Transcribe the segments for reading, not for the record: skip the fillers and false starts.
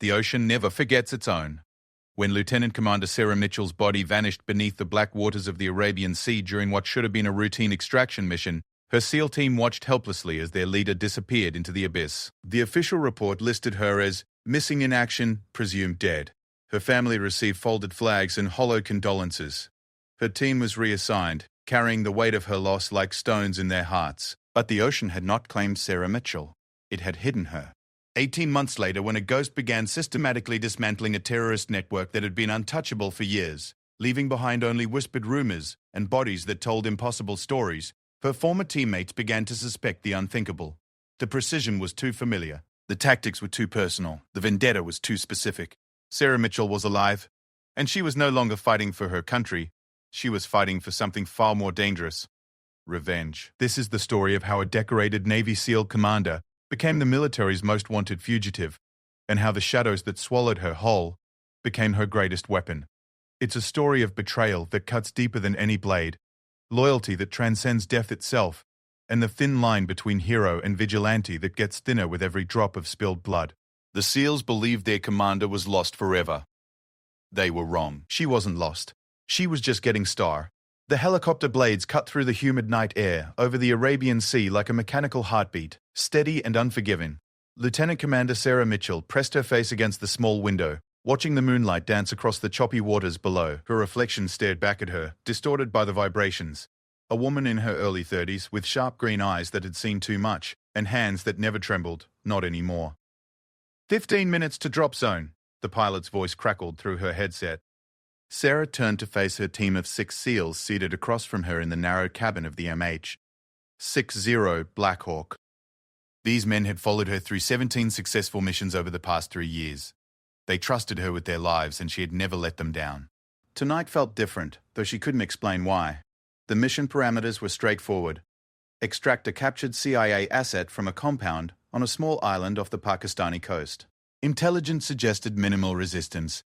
The ocean never forgets its own. When Lieutenant Commander Sarah Mitchell's body vanished beneath the black waters of the Arabian Sea during what should have been a routine extraction mission, her SEAL team watched helplessly as their leader disappeared into the abyss. The official report listed her as missing in action, presumed dead. Her family received folded flags and hollow condolences. Her team was reassigned, carrying the weight of her loss like stones in their hearts. But the ocean had not claimed Sarah Mitchell. It had hidden her. 18 months later, when a ghost began systematically dismantling a terrorist network that had been untouchable for years, leaving behind only whispered rumors and bodies that told impossible stories, her former teammates began to suspect the unthinkable. The precision was too familiar. The tactics were too personal. The vendetta was too specific. Sarah Mitchell was alive, and she was no longer fighting for her country. She was fighting for something far more dangerous. Revenge. This is the story of how a decorated Navy SEAL commander became the military's most wanted fugitive, and how the shadows that swallowed her whole became her greatest weapon. It's a story of betrayal that cuts deeper than any blade, loyalty that transcends death itself, and the thin line between hero and vigilante that gets thinner with every drop of spilled blood. The SEALs believed their commander was lost forever. They were wrong. She wasn't lost. She was just getting started. The helicopter blades cut through the humid night air over the Arabian Sea like a mechanical heartbeat, steady and unforgiving. Lieutenant Commander Sarah Mitchell pressed her face against the small window, watching the moonlight dance across the choppy waters below. Her reflection stared back at her, distorted by the vibrations. A woman in her early 30s with sharp green eyes that had seen too much, and hands that never trembled, not anymore. 15 minutes to drop zone, the pilot's voice crackled through her headset. Sarah turned to face her team of 6 SEALs seated across from her in the narrow cabin of the MH-60 Black Hawk. These men had followed her through 17 successful missions over the past 3 years. They trusted her with their lives, and she had never let them down. Tonight felt different, though she couldn't explain why. The mission parameters were straightforward. Extract a captured CIA asset from a compound on a small island off the Pakistani coast. Intelligence suggested minimal resistance.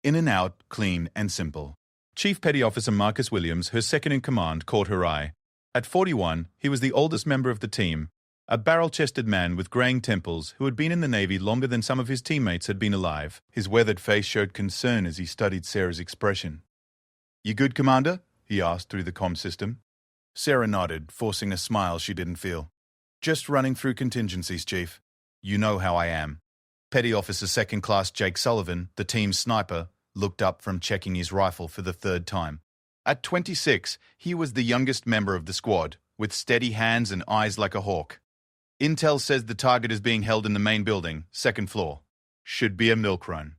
In and out, clean and simple. Chief Petty Officer Marcus Williams, her second-in-command, caught her eye. At 41, he was the oldest member of the team, a barrel-chested man with graying temples who had been in the Navy longer than some of his teammates had been alive. His weathered face showed concern as he studied Sarah's expression. "You good, Commander?" he asked through the comm system. Sarah nodded, forcing a smile she didn't feel. "Just running through contingencies, Chief. You know how I am." Petty Officer Second Class Jake Sullivan, the team's sniper, looked up from checking his rifle for the 3rd time. At 26, he was the youngest member of the squad, with steady hands and eyes like a hawk. "Intel says the target is being held in the main building, 2nd floor. Should be a milk run."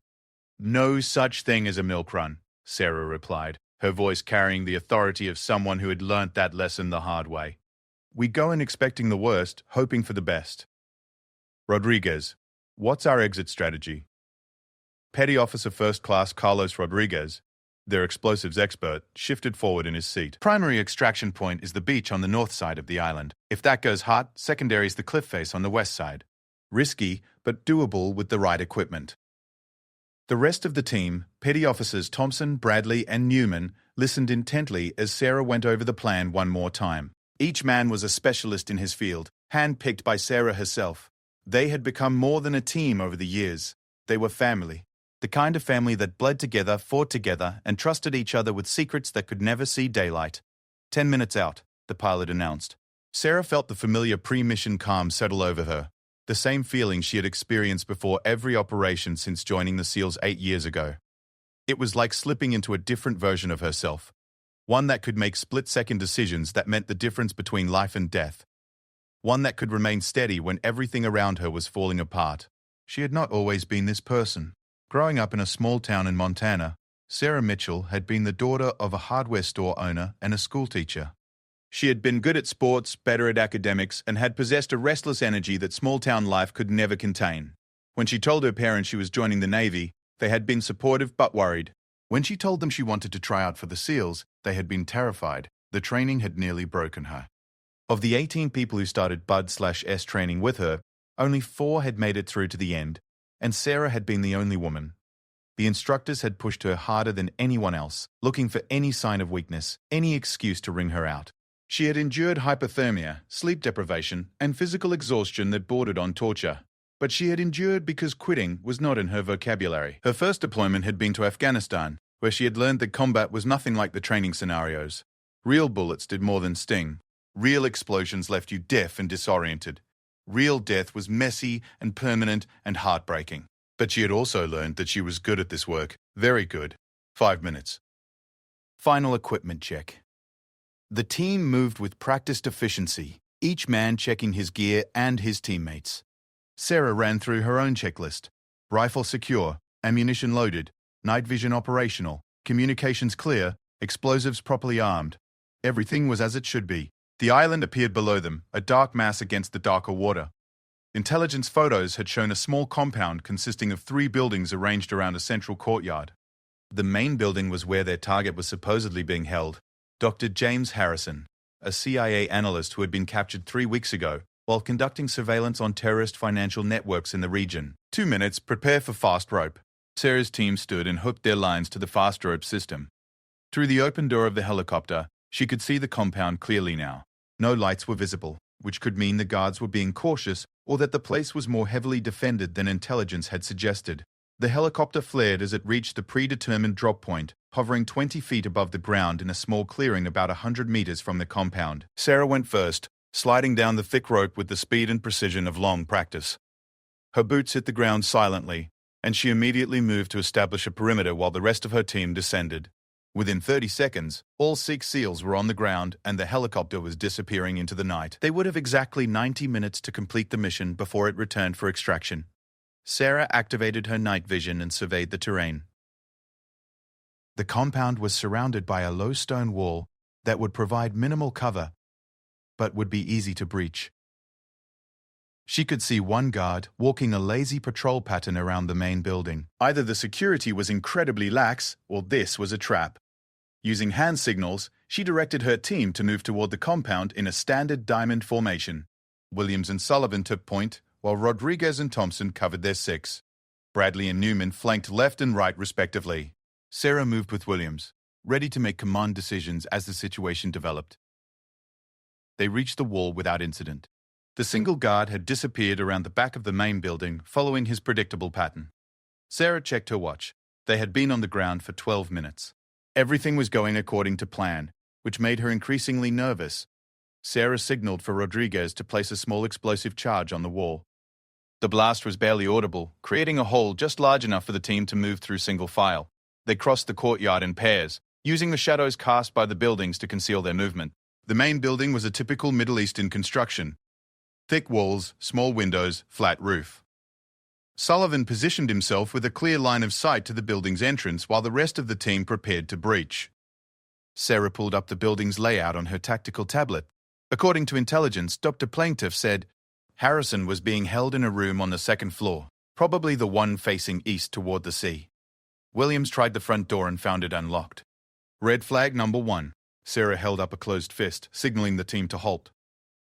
"No such thing as a milk run," Sarah replied, her voice carrying the authority of someone who had learnt that lesson the hard way. "We go in expecting the worst, hoping for the best." "Rodriguez, what's our exit strategy?" Petty Officer First Class Carlos Rodriguez, their explosives expert, shifted forward in his seat. "Primary extraction point is the beach on the north side of the island. If that goes hot, secondary is the cliff face on the west side. Risky, but doable with the right equipment." The rest of the team, Petty Officers Thompson, Bradley, and Newman, listened intently as Sarah went over the plan one more time. Each man was a specialist in his field, hand-picked by Sarah herself. They had become more than a team over the years. They were family. The kind of family that bled together, fought together, and trusted each other with secrets that could never see daylight. 10 minutes out, the pilot announced. Sarah felt the familiar pre-mission calm settle over her, the same feeling she had experienced before every operation since joining the SEALs 8 years ago. It was like slipping into a different version of herself, one that could make split-second decisions that meant the difference between life and death, one that could remain steady when everything around her was falling apart. She had not always been this person. Growing up in a small town in Montana, Sarah Mitchell had been the daughter of a hardware store owner and a schoolteacher. She had been good at sports, better at academics, and had possessed a restless energy that small-town life could never contain. When she told her parents she was joining the Navy, they had been supportive but worried. When she told them she wanted to try out for the SEALs, they had been terrified. The training had nearly broken her. Of the 18 people who started Bud/S training with her, only 4 had made it through to the end, and Sarah had been the only woman. The instructors had pushed her harder than anyone else, looking for any sign of weakness, any excuse to wring her out. She had endured hypothermia, sleep deprivation, and physical exhaustion that bordered on torture. But she had endured because quitting was not in her vocabulary. Her first deployment had been to Afghanistan, where she had learned that combat was nothing like the training scenarios. Real bullets did more than sting. Real explosions left you deaf and disoriented. Real death was messy and permanent and heartbreaking. But she had also learned that she was good at this work. Very good. 5 minutes. Final equipment check. The team moved with practiced efficiency, each man checking his gear and his teammates. Sarah ran through her own checklist. Rifle secure, ammunition loaded, night vision operational, communications clear, explosives properly armed. Everything was as it should be. The island appeared below them, a dark mass against the darker water. Intelligence photos had shown a small compound consisting of 3 buildings arranged around a central courtyard. The main building was where their target was supposedly being held. Dr. James Harrison, a CIA analyst who had been captured 3 weeks ago while conducting surveillance on terrorist financial networks in the region. 2 minutes, prepare for fast rope. Sarah's team stood and hooked their lines to the fast rope system. Through the open door of the helicopter, she could see the compound clearly now. No lights were visible, which could mean the guards were being cautious or that the place was more heavily defended than intelligence had suggested. The helicopter flared as it reached the predetermined drop point, hovering 20 feet above the ground in a small clearing about 100 meters from the compound. Sarah went first, sliding down the thick rope with the speed and precision of long practice. Her boots hit the ground silently, and she immediately moved to establish a perimeter while the rest of her team descended. Within 30 seconds, all 6 SEALs were on the ground and the helicopter was disappearing into the night. They would have exactly 90 minutes to complete the mission before it returned for extraction. Sarah activated her night vision and surveyed the terrain. The compound was surrounded by a low stone wall that would provide minimal cover, but would be easy to breach. She could see one guard walking a lazy patrol pattern around the main building. Either the security was incredibly lax, or this was a trap. Using hand signals, she directed her team to move toward the compound in a standard diamond formation. Williams and Sullivan took point, while Rodriguez and Thompson covered their 6. Bradley and Newman flanked left and right respectively. Sarah moved with Williams, ready to make command decisions as the situation developed. They reached the wall without incident. The single guard had disappeared around the back of the main building, following his predictable pattern. Sarah checked her watch. They had been on the ground for 12 minutes. Everything was going according to plan, which made her increasingly nervous. Sarah signaled for Rodriguez to place a small explosive charge on the wall. The blast was barely audible, creating a hole just large enough for the team to move through single file. They crossed the courtyard in pairs, using the shadows cast by the buildings to conceal their movement. The main building was a typical Middle Eastern construction. Thick walls, small windows, flat roof. Sullivan positioned himself with a clear line of sight to the building's entrance while the rest of the team prepared to breach. Sarah pulled up the building's layout on her tactical tablet. According to intelligence, Dr. Plaintiff said Harrison was being held in a room on the 2nd floor, probably the one facing east toward the sea. Williams tried the front door and found it unlocked. Red flag number 1. Sarah held up a closed fist, signaling the team to halt.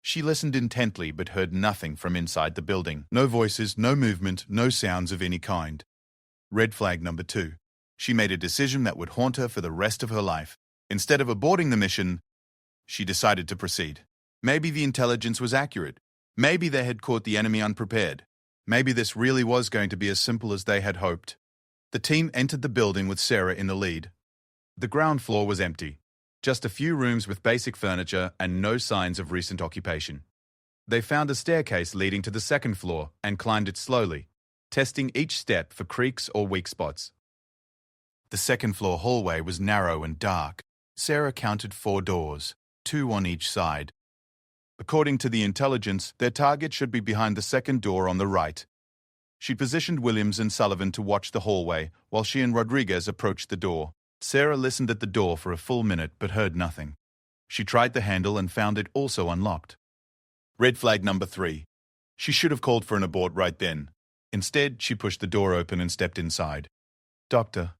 She listened intently but heard nothing from inside the building. No voices, no movement, no sounds of any kind. Red flag number 2. She made a decision that would haunt her for the rest of her life. Instead of aborting the mission, she decided to proceed. Maybe the intelligence was accurate. Maybe they had caught the enemy unprepared. Maybe this really was going to be as simple as they had hoped. The team entered the building with Sarah in the lead. The ground floor was empty. Just a few rooms with basic furniture and no signs of recent occupation. They found a staircase leading to the 2nd floor and climbed it slowly, testing each step for creaks or weak spots. The 2nd floor hallway was narrow and dark. Sarah counted 4 doors, 2 on each side. According to the intelligence, their target should be behind the 2nd door on the right. She positioned Williams and Sullivan to watch the hallway while she and Rodriguez approached the door. Sarah listened at the door for a full minute but heard nothing. She tried the handle and found it also unlocked. Red flag number 3. She should have called for an abort right then. Instead, she pushed the door open and stepped inside. Doctor.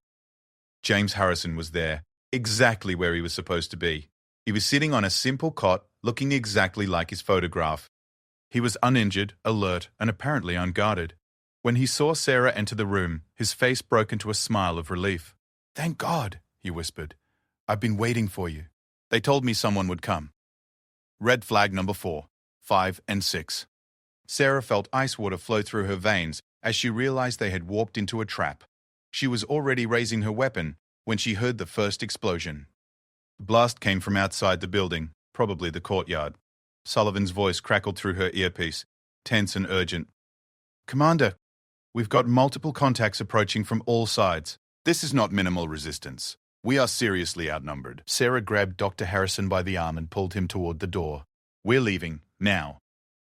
James Harrison was there, exactly where he was supposed to be. He was sitting on a simple cot, looking exactly like his photograph. He was uninjured, alert, and apparently unguarded. When he saw Sarah enter the room, his face broke into a smile of relief. "Thank God," he whispered. "I've been waiting for you. They told me someone would come." Red flag number 4, 5, and 6. Sarah felt ice water flow through her veins as she realized they had walked into a trap. She was already raising her weapon when she heard the first explosion. The blast came from outside the building, probably the courtyard. Sullivan's voice crackled through her earpiece, tense and urgent. "Commander, we've got multiple contacts approaching from all sides. This is not minimal resistance. We are seriously outnumbered." Sarah grabbed Dr. Harrison by the arm and pulled him toward the door. "We're leaving, now."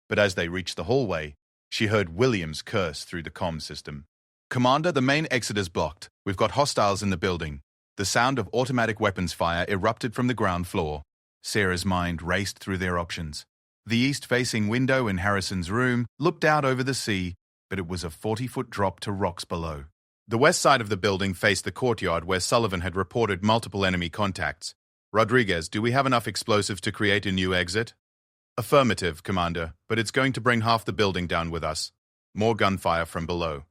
But as they reached the hallway, she heard Williams curse through the comm system. "Commander, the main exit is blocked. We've got hostiles in the building." The sound of automatic weapons fire erupted from the ground floor. Sarah's mind raced through their options. The east-facing window in Harrison's room looked out over the sea, but it was a 40-foot drop to rocks below. The west side of the building faced the courtyard where Sullivan had reported multiple enemy contacts. "Rodriguez, do we have enough explosives to create a new exit?" "Affirmative, Commander, but it's going to bring half the building down with us." More gunfire from below.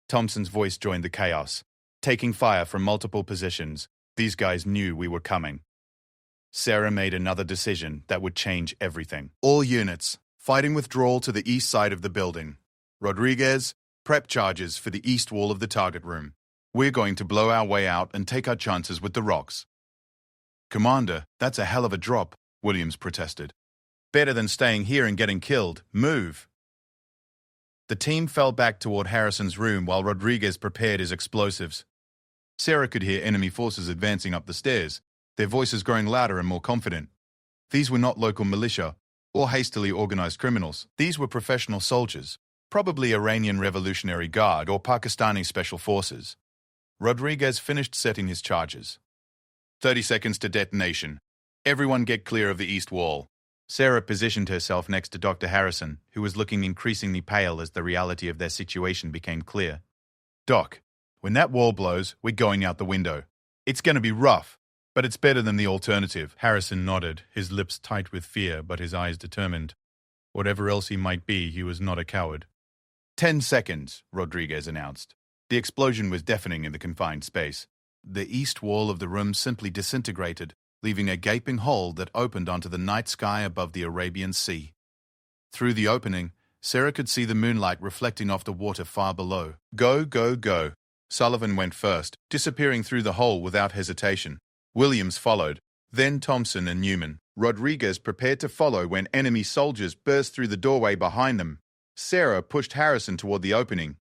Thompson's voice joined the chaos. "Taking fire from multiple positions. These guys knew we were coming." Sarah made another decision that would change everything. "All units, fighting withdrawal to the east side of the building. Rodriguez, prep charges for the east wall of the target room. We're going to blow our way out and take our chances with the rocks." "Commander, that's a hell of a drop," Williams protested. "Better than staying here and getting killed. Move." The team fell back toward Harrison's room while Rodriguez prepared his explosives. Sarah could hear enemy forces advancing up the stairs, their voices growing louder and more confident. These were not local militia or hastily organized criminals. These were professional soldiers, probably Iranian Revolutionary Guard or Pakistani Special Forces. Rodriguez finished setting his charges. 30 seconds to detonation. Everyone get clear of the east wall." Sarah positioned herself next to Dr. Harrison, who was looking increasingly pale as the reality of their situation became clear. "Doc, when that wall blows, we're going out the window. It's going to be rough, but it's better than the alternative." Harrison nodded, his lips tight with fear but his eyes determined. Whatever else he might be, he was not a coward. 10 seconds, Rodriguez announced. The explosion was deafening in the confined space. The east wall of the room simply disintegrated, leaving a gaping hole that opened onto the night sky above the Arabian Sea. Through the opening, Sarah could see the moonlight reflecting off the water far below. "Go, go, go." Sullivan went first, disappearing through the hole without hesitation. Williams followed, then Thompson and Newman. Rodriguez prepared to follow when enemy soldiers burst through the doorway behind them. Sarah pushed Harrison toward the opening.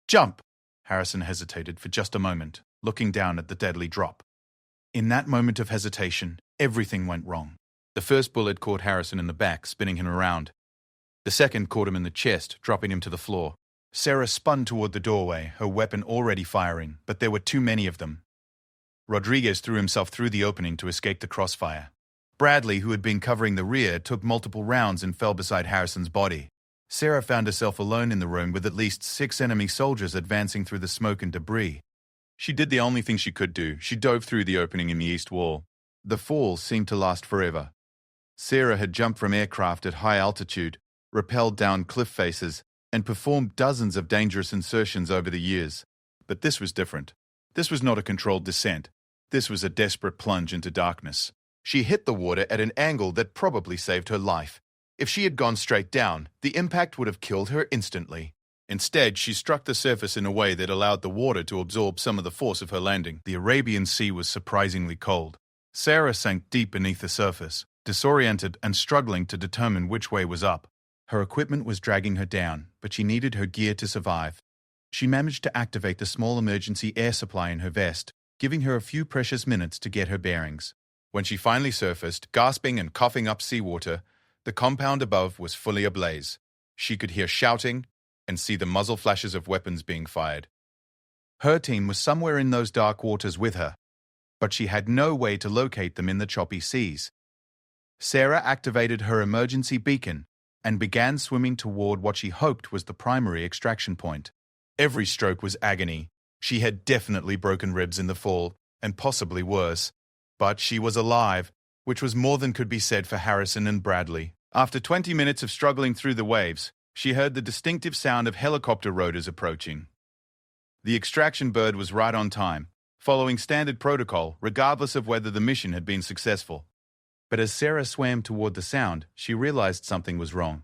"Jump!" Harrison hesitated for just a moment, looking down at the deadly drop. In that moment of hesitation, everything went wrong. The first bullet caught Harrison in the back, spinning him around. The second caught him in the chest, dropping him to the floor. Sarah spun toward the doorway, her weapon already firing, but there were too many of them. Rodriguez threw himself through the opening to escape the crossfire. Bradley, who had been covering the rear, took multiple rounds and fell beside Harrison's body. Sarah found herself alone in the room with at least 6 enemy soldiers advancing through the smoke and debris. She did the only thing she could do. She dove through the opening in the east wall. The fall seemed to last forever. Sarah had jumped from aircraft at high altitude, rappelled down cliff faces, and performed dozens of dangerous insertions over the years. But this was different. This was not a controlled descent. This was a desperate plunge into darkness. She hit the water at an angle that probably saved her life. If she had gone straight down, the impact would have killed her instantly. Instead, she struck the surface in a way that allowed the water to absorb some of the force of her landing. The Arabian Sea was surprisingly cold. Sarah sank deep beneath the surface, disoriented and struggling to determine which way was up. Her equipment was dragging her down, but she needed her gear to survive. She managed to activate the small emergency air supply in her vest, giving her a few precious minutes to get her bearings. When she finally surfaced, gasping and coughing up seawater, the compound above was fully ablaze. She could hear shouting and see the muzzle flashes of weapons being fired. Her team was somewhere in those dark waters with her, but she had no way to locate them in the choppy seas. Sarah activated her emergency beacon and began swimming toward what she hoped was the primary extraction point. Every stroke was agony. She had definitely broken ribs in the fall, and possibly worse. But she was alive, which was more than could be said for Harrison and Bradley. After 20 minutes of struggling through the waves, she heard the distinctive sound of helicopter rotors approaching. The extraction bird was right on time, following standard protocol, regardless of whether the mission had been successful. But as Sarah swam toward the sound, she realized something was wrong.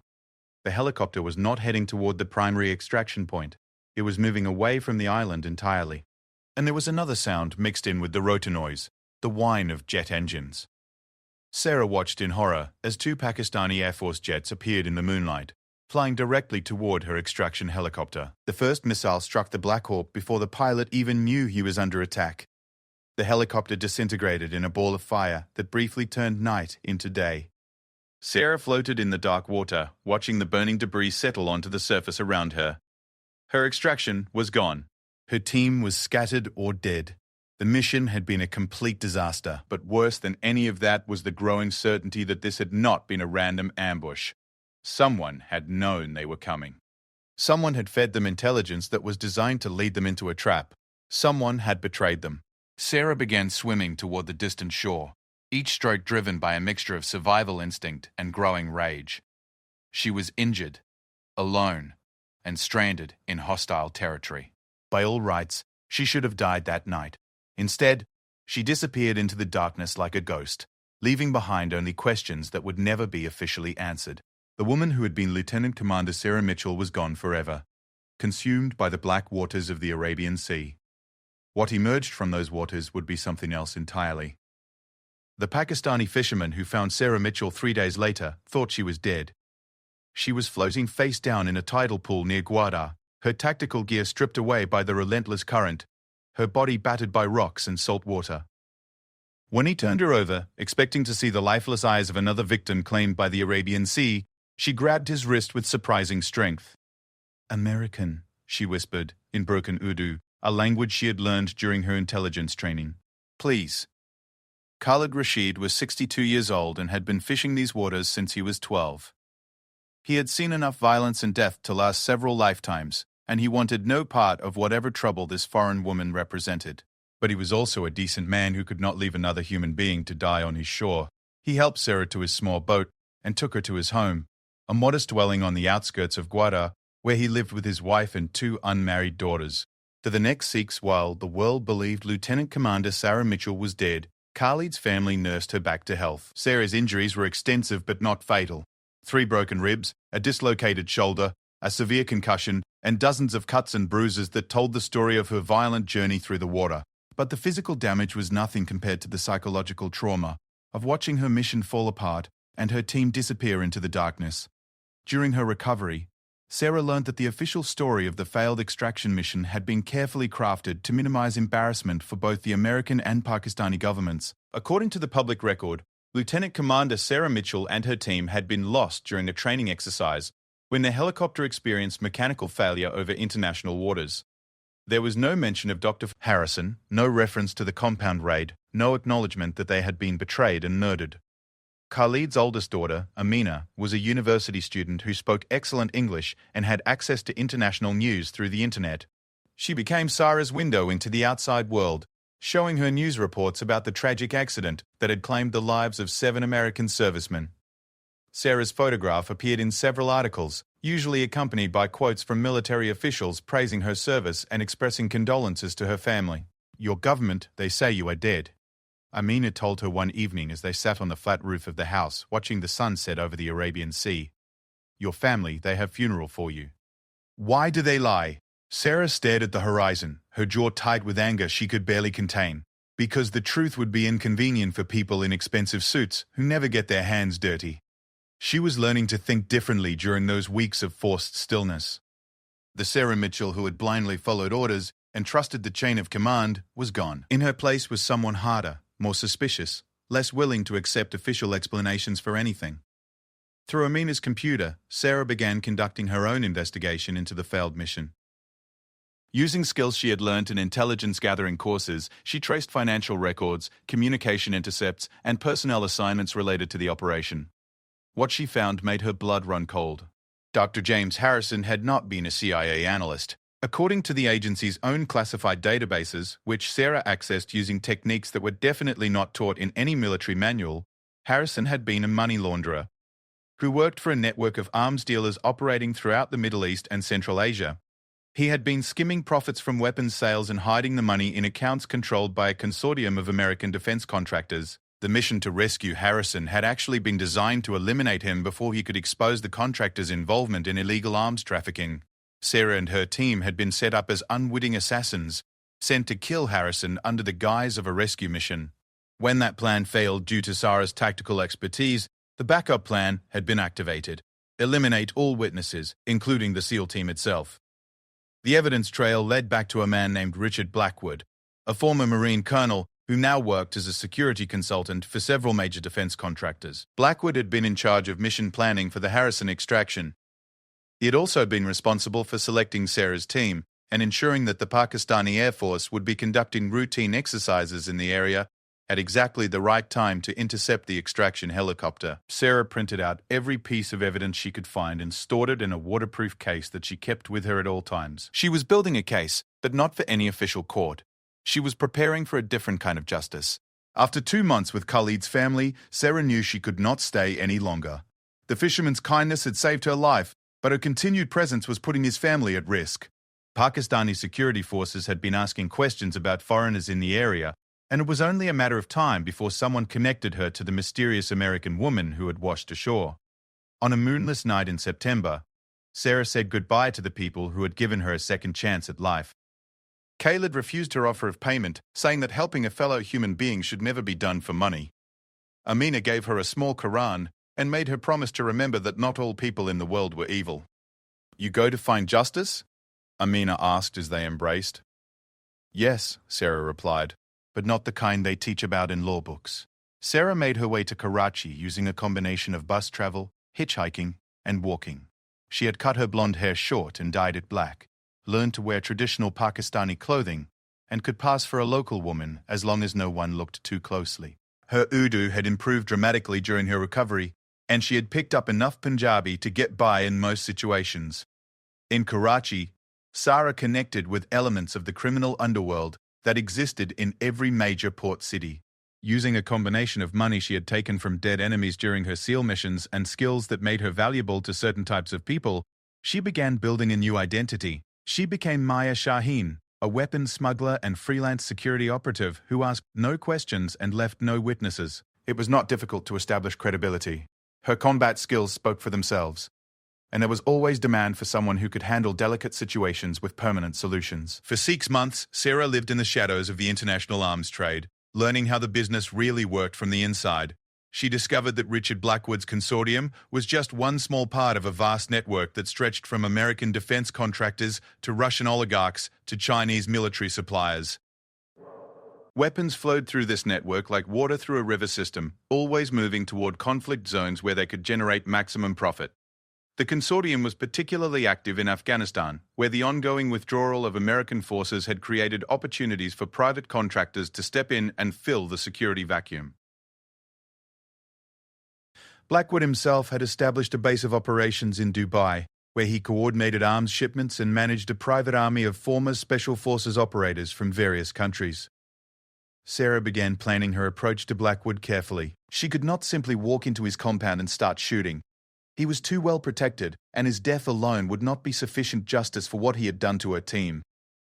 The helicopter was not heading toward the primary extraction point. It was moving away from the island entirely. And there was another sound mixed in with the rotor noise, the whine of jet engines. Sarah watched in horror as two Pakistani Air Force jets appeared in the moonlight, flying directly toward her extraction helicopter. The first missile struck the Black Hawk before the pilot even knew he was under attack. The helicopter disintegrated in a ball of fire that briefly turned night into day. Sarah floated in the dark water, watching the burning debris settle onto the surface around her. Her extraction was gone. Her team was scattered or dead. The mission had been a complete disaster, but worse than any of that was the growing certainty that this had not been a random ambush. Someone had known they were coming. Someone had fed them intelligence that was designed to lead them into a trap. Someone had betrayed them. Sarah began swimming toward the distant shore, each stroke driven by a mixture of survival instinct and growing rage. She was injured, alone, and stranded in hostile territory. By all rights, she should have died that night. Instead, she disappeared into the darkness like a ghost, leaving behind only questions that would never be officially answered. The woman who had been Lieutenant Commander Sarah Mitchell was gone forever, consumed by the black waters of the Arabian Sea. What emerged from those waters would be something else entirely. The Pakistani fisherman who found Sarah Mitchell 3 days later thought she was dead. She was floating face down in a tidal pool near Gwadar, her tactical gear stripped away by the relentless current, her body battered by rocks and salt water. When he turned her over, expecting to see the lifeless eyes of another victim claimed by the Arabian Sea, she grabbed his wrist with surprising strength. "American," she whispered, in broken Urdu, a language she had learned during her intelligence training. "Please." Khalid Rashid was 62 years old and had been fishing these waters since he was 12. He had seen enough violence and death to last several lifetimes, and he wanted no part of whatever trouble this foreign woman represented. But he was also a decent man who could not leave another human being to die on his shore. He helped Sarah to his small boat and took her to his home, a modest dwelling on the outskirts of Gwadar, where he lived with his wife and 2 unmarried daughters. For the next 6 while the world believed Lieutenant Commander Sarah Mitchell was dead, Khalid's family nursed her back to health. Sarah's injuries were extensive but not fatal. 3 broken ribs, a dislocated shoulder, a severe concussion, and dozens of cuts and bruises that told the story of her violent journey through the water. But the physical damage was nothing compared to the psychological trauma of watching her mission fall apart and her team disappear into the darkness. During her recovery, Sarah learned that the official story of the failed extraction mission had been carefully crafted to minimize embarrassment for both the American and Pakistani governments. According to the public record, Lieutenant Commander Sarah Mitchell and her team had been lost during a training exercise when their helicopter experienced mechanical failure over international waters. There was no mention of Dr. Harrison, no reference to the compound raid, no acknowledgement that they had been betrayed and murdered. Khalid's oldest daughter, Amina, was a university student who spoke excellent English and had access to international news through the internet. She became Sarah's window into the outside world, showing her news reports about the tragic accident that had claimed the lives of 7 American servicemen. Sarah's photograph appeared in several articles, usually accompanied by quotes from military officials praising her service and expressing condolences to her family. "Your government, they say you are dead," Amina told her one evening as they sat on the flat roof of the house, watching the sun set over the Arabian Sea. "Your family, they have funeral for you." "Why do they lie?" Sarah stared at the horizon, her jaw tight with anger she could barely contain. "Because the truth would be inconvenient for people in expensive suits who never get their hands dirty." She was learning to think differently during those weeks of forced stillness. The Sarah Mitchell who had blindly followed orders and trusted the chain of command was gone. In her place was someone harder, more suspicious, less willing to accept official explanations for anything. Through Amina's computer, Sarah began conducting her own investigation into the failed mission. Using skills she had learned in intelligence-gathering courses, she traced financial records, communication intercepts, and personnel assignments related to the operation. What she found made her blood run cold. Dr. James Harrison had not been a CIA analyst. According to the agency's own classified databases, which Sarah accessed using techniques that were definitely not taught in any military manual, Harrison had been a money launderer who worked for a network of arms dealers operating throughout the Middle East and Central Asia. He had been skimming profits from weapons sales and hiding the money in accounts controlled by a consortium of American defense contractors. The mission to rescue Harrison had actually been designed to eliminate him before he could expose the contractor's involvement in illegal arms trafficking. Sarah and her team had been set up as unwitting assassins, sent to kill Harrison under the guise of a rescue mission. When that plan failed due to Sarah's tactical expertise, the backup plan had been activated. Eliminate all witnesses, including the SEAL team itself. The evidence trail led back to a man named Richard Blackwood, a former Marine colonel who now worked as a security consultant for several major defense contractors. Blackwood had been in charge of mission planning for the Harrison extraction. He had also been responsible for selecting Sarah's team and ensuring that the Pakistani Air Force would be conducting routine exercises in the area at exactly the right time to intercept the extraction helicopter. Sarah printed out every piece of evidence she could find and stored it in a waterproof case that she kept with her at all times. She was building a case, but not for any official court. She was preparing for a different kind of justice. After 2 months with Khalid's family, Sarah knew she could not stay any longer. The fisherman's kindness had saved her life, but her continued presence was putting his family at risk. Pakistani security forces had been asking questions about foreigners in the area, and it was only a matter of time before someone connected her to the mysterious American woman who had washed ashore. On a moonless night in September, Sarah said goodbye to the people who had given her a second chance at life. Khalid refused her offer of payment, saying that helping a fellow human being should never be done for money. Amina gave her a small Quran and made her promise to remember that not all people in the world were evil. "You go to find justice?" Amina asked as they embraced. "Yes," Sarah replied, "but not the kind they teach about in law books." Sarah made her way to Karachi using a combination of bus travel, hitchhiking, and walking. She had cut her blonde hair short and dyed it black, learned to wear traditional Pakistani clothing, and could pass for a local woman as long as no one looked too closely. Her Urdu had improved dramatically during her recovery, and she had picked up enough Punjabi to get by in most situations. In Karachi, Sarah connected with elements of the criminal underworld that existed in every major port city. Using a combination of money she had taken from dead enemies during her SEAL missions and skills that made her valuable to certain types of people, she began building a new identity. She became Maya Shaheen, a weapons smuggler and freelance security operative who asked no questions and left no witnesses. It was not difficult to establish credibility. Her combat skills spoke for themselves, and there was always demand for someone who could handle delicate situations with permanent solutions. For 6 months, Sarah lived in the shadows of the international arms trade, learning how the business really worked from the inside. She discovered that Richard Blackwood's consortium was just one small part of a vast network that stretched from American defense contractors to Russian oligarchs to Chinese military suppliers. Weapons flowed through this network like water through a river system, always moving toward conflict zones where they could generate maximum profit. The consortium was particularly active in Afghanistan, where the ongoing withdrawal of American forces had created opportunities for private contractors to step in and fill the security vacuum. Blackwood himself had established a base of operations in Dubai, where he coordinated arms shipments and managed a private army of former Special Forces operators from various countries. Sarah began planning her approach to Blackwood carefully. She could not simply walk into his compound and start shooting. He was too well protected, and his death alone would not be sufficient justice for what he had done to her team.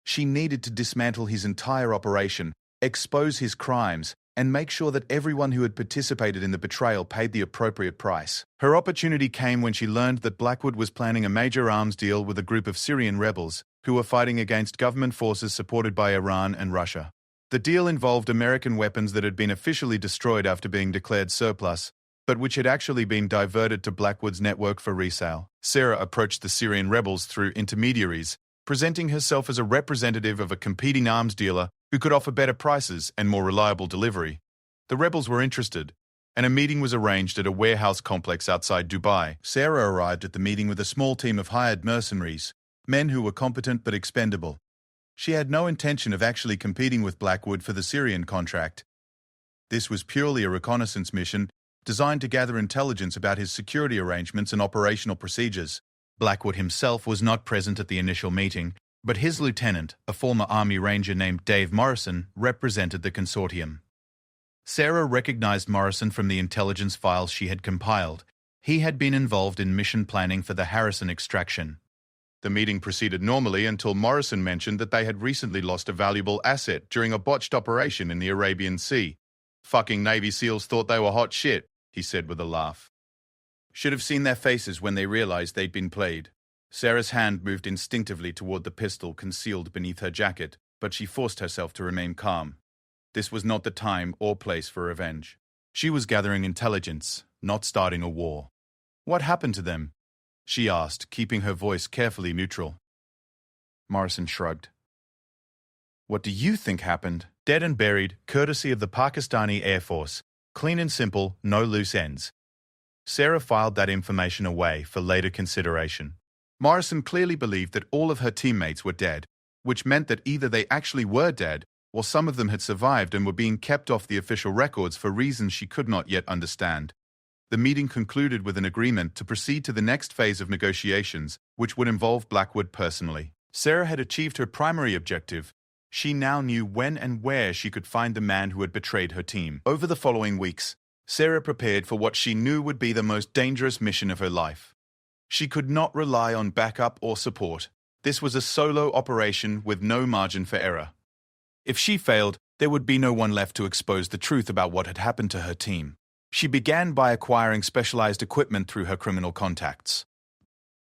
She needed to dismantle his entire operation, expose his crimes, and make sure that everyone who had participated in the betrayal paid the appropriate price. Her opportunity came when she learned that Blackwood was planning a major arms deal with a group of Syrian rebels who were fighting against government forces supported by Iran and Russia. The deal involved American weapons that had been officially destroyed after being declared surplus, but which had actually been diverted to Blackwood's network for resale. Sarah approached the Syrian rebels through intermediaries, presenting herself as a representative of a competing arms dealer who could offer better prices and more reliable delivery. The rebels were interested, and a meeting was arranged at a warehouse complex outside Dubai. Sarah arrived at the meeting with a small team of hired mercenaries, men who were competent but expendable. She had no intention of actually competing with Blackwood for the Syrian contract. This was purely a reconnaissance mission designed to gather intelligence about his security arrangements and operational procedures. Blackwood himself was not present at the initial meeting, but his lieutenant, a former Army Ranger named Dave Morrison, represented the consortium. Sarah recognized Morrison from the intelligence files she had compiled. He had been involved in mission planning for the Harrison extraction. The meeting proceeded normally until Morrison mentioned that they had recently lost a valuable asset during a botched operation in the Arabian Sea. Fucking Navy SEALs thought they were hot shit, he said with a laugh. Should have seen their faces when they realized they'd been played. Sarah's hand moved instinctively toward the pistol concealed beneath her jacket, but she forced herself to remain calm. This was not the time or place for revenge. She was gathering intelligence, not starting a war. What happened to them? She asked, keeping her voice carefully neutral. Morrison shrugged. What do you think happened? Dead and buried, courtesy of the Pakistani Air Force. Clean and simple, no loose ends. Sarah filed that information away for later consideration. Morrison clearly believed that all of her teammates were dead, which meant that either they actually were dead, or some of them had survived and were being kept off the official records for reasons she could not yet understand. The meeting concluded with an agreement to proceed to the next phase of negotiations, which would involve Blackwood personally. Sarah had achieved her primary objective. She now knew when and where she could find the man who had betrayed her team. Over the following weeks, Sarah prepared for what she knew would be the most dangerous mission of her life. She could not rely on backup or support. This was a solo operation with no margin for error. If she failed, there would be no one left to expose the truth about what had happened to her team. She began by acquiring specialized equipment through her criminal contacts.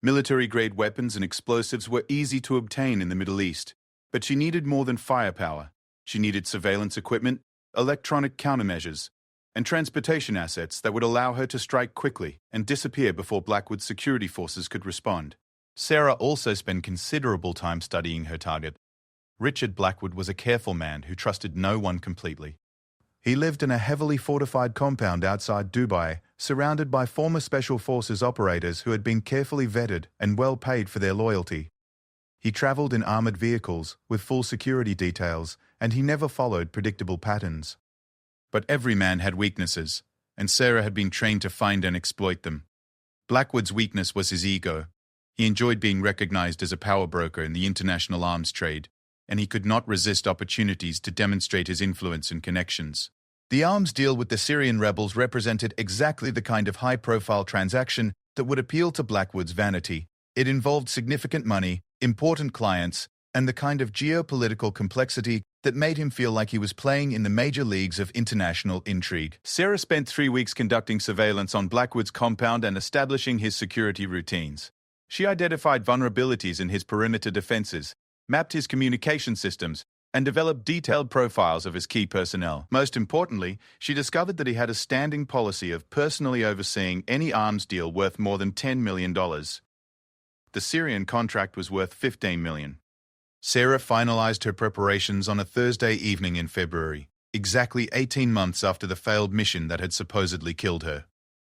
Military-grade weapons and explosives were easy to obtain in the Middle East, but she needed more than firepower. She needed surveillance equipment, electronic countermeasures, and transportation assets that would allow her to strike quickly and disappear before Blackwood's security forces could respond. Sarah also spent considerable time studying her target. Richard Blackwood was a careful man who trusted no one completely. He lived in a heavily fortified compound outside Dubai, surrounded by former Special Forces operators who had been carefully vetted and well paid for their loyalty. He traveled in armored vehicles with full security details, and he never followed predictable patterns. But every man had weaknesses, and Sarah had been trained to find and exploit them. Blackwood's weakness was his ego. He enjoyed being recognized as a power broker in the international arms trade, and he could not resist opportunities to demonstrate his influence and connections. The arms deal with the Syrian rebels represented exactly the kind of high-profile transaction that would appeal to Blackwood's vanity. It involved significant money, important clients, and the kind of geopolitical complexity that made him feel like he was playing in the major leagues of international intrigue. Sarah spent 3 weeks conducting surveillance on Blackwood's compound and establishing his security routines. She identified vulnerabilities in his perimeter defenses, mapped his communication systems, and developed detailed profiles of his key personnel. Most importantly, she discovered that he had a standing policy of personally overseeing any arms deal worth more than $10 million. The Syrian contract was worth $15 million. Sarah finalized her preparations on a Thursday evening in February, exactly 18 months after the failed mission that had supposedly killed her.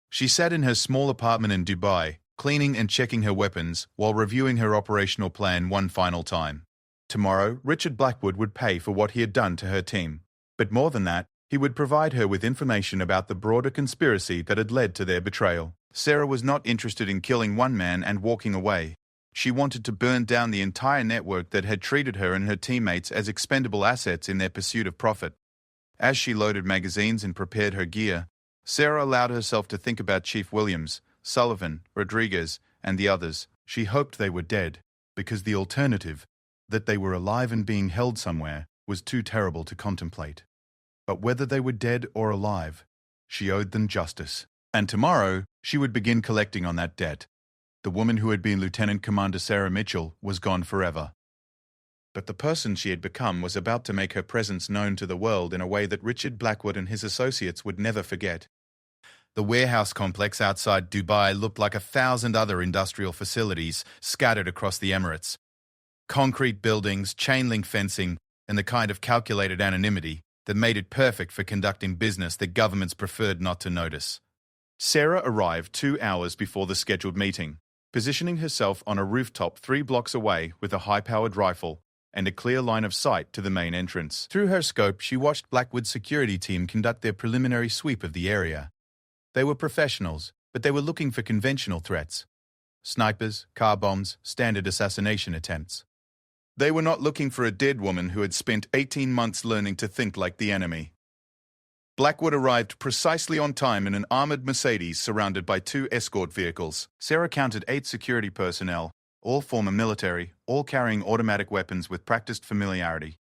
She sat in her small apartment in Dubai, cleaning and checking her weapons while reviewing her operational plan one final time. Tomorrow, Richard Blackwood would pay for what he had done to her team. But more than that, he would provide her with information about the broader conspiracy that had led to their betrayal. Sarah was not interested in killing one man and walking away. She wanted to burn down the entire network that had treated her and her teammates as expendable assets in their pursuit of profit. As she loaded magazines and prepared her gear, Sarah allowed herself to think about Chief Williams, Sullivan, Rodriguez, and the others. She hoped they were dead, because the alternative, that they were alive and being held somewhere, was too terrible to contemplate. But whether they were dead or alive, she owed them justice. And tomorrow, she would begin collecting on that debt. The woman who had been Lieutenant Commander Sarah Mitchell was gone forever. But the person she had become was about to make her presence known to the world in a way that Richard Blackwood and his associates would never forget. The warehouse complex outside Dubai looked like 1,000 other industrial facilities scattered across the Emirates. Concrete buildings, chain-link fencing, and the kind of calculated anonymity that made it perfect for conducting business that governments preferred not to notice. Sarah arrived 2 hours before the scheduled meeting, positioning herself on a rooftop 3 blocks away with a high-powered rifle and a clear line of sight to the main entrance. Through her scope, she watched Blackwood's security team conduct their preliminary sweep of the area. They were professionals, but they were looking for conventional threats. Snipers, car bombs, standard assassination attempts. They were not looking for a dead woman who had spent 18 months learning to think like the enemy. Blackwood arrived precisely on time in an armored Mercedes surrounded by 2 escort vehicles. Sarah counted 8 security personnel, all former military, all carrying automatic weapons with practiced familiarity.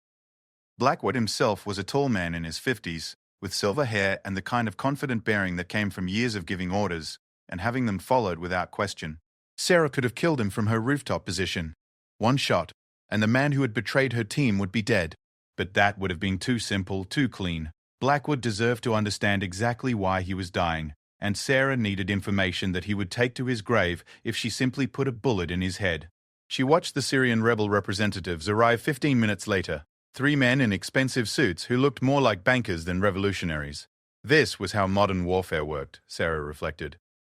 Blackwood himself was a tall man in his 50s, with silver hair and the kind of confident bearing that came from years of giving orders and having them followed without question. Sarah could have killed him from her rooftop position. One shot, and the man who had betrayed her team would be dead. But that would have been too simple, too clean. Blackwood deserved to understand exactly why he was dying, and Sarah needed information that he would take to his grave if she simply put a bullet in his head. She watched the Syrian rebel representatives arrive 15 minutes later, 3 men in expensive suits who looked more like bankers than revolutionaries. This was how modern warfare worked, Sarah reflected.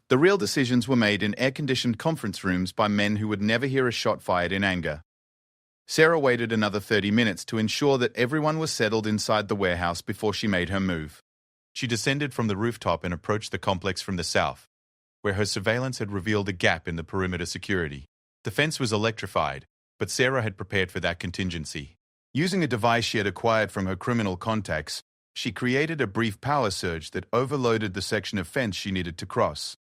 The real decisions were made in air-conditioned conference rooms by men who would never hear a shot fired in anger. Sarah waited another 30 minutes to ensure that everyone was settled inside the warehouse before she made her move. She descended from the rooftop and approached the complex from the south, where her surveillance had revealed a gap in the perimeter security. The fence was electrified, but Sarah had prepared for that contingency. Using a device she had acquired from her criminal contacts, she created a brief power surge that overloaded the section of fence she needed to cross.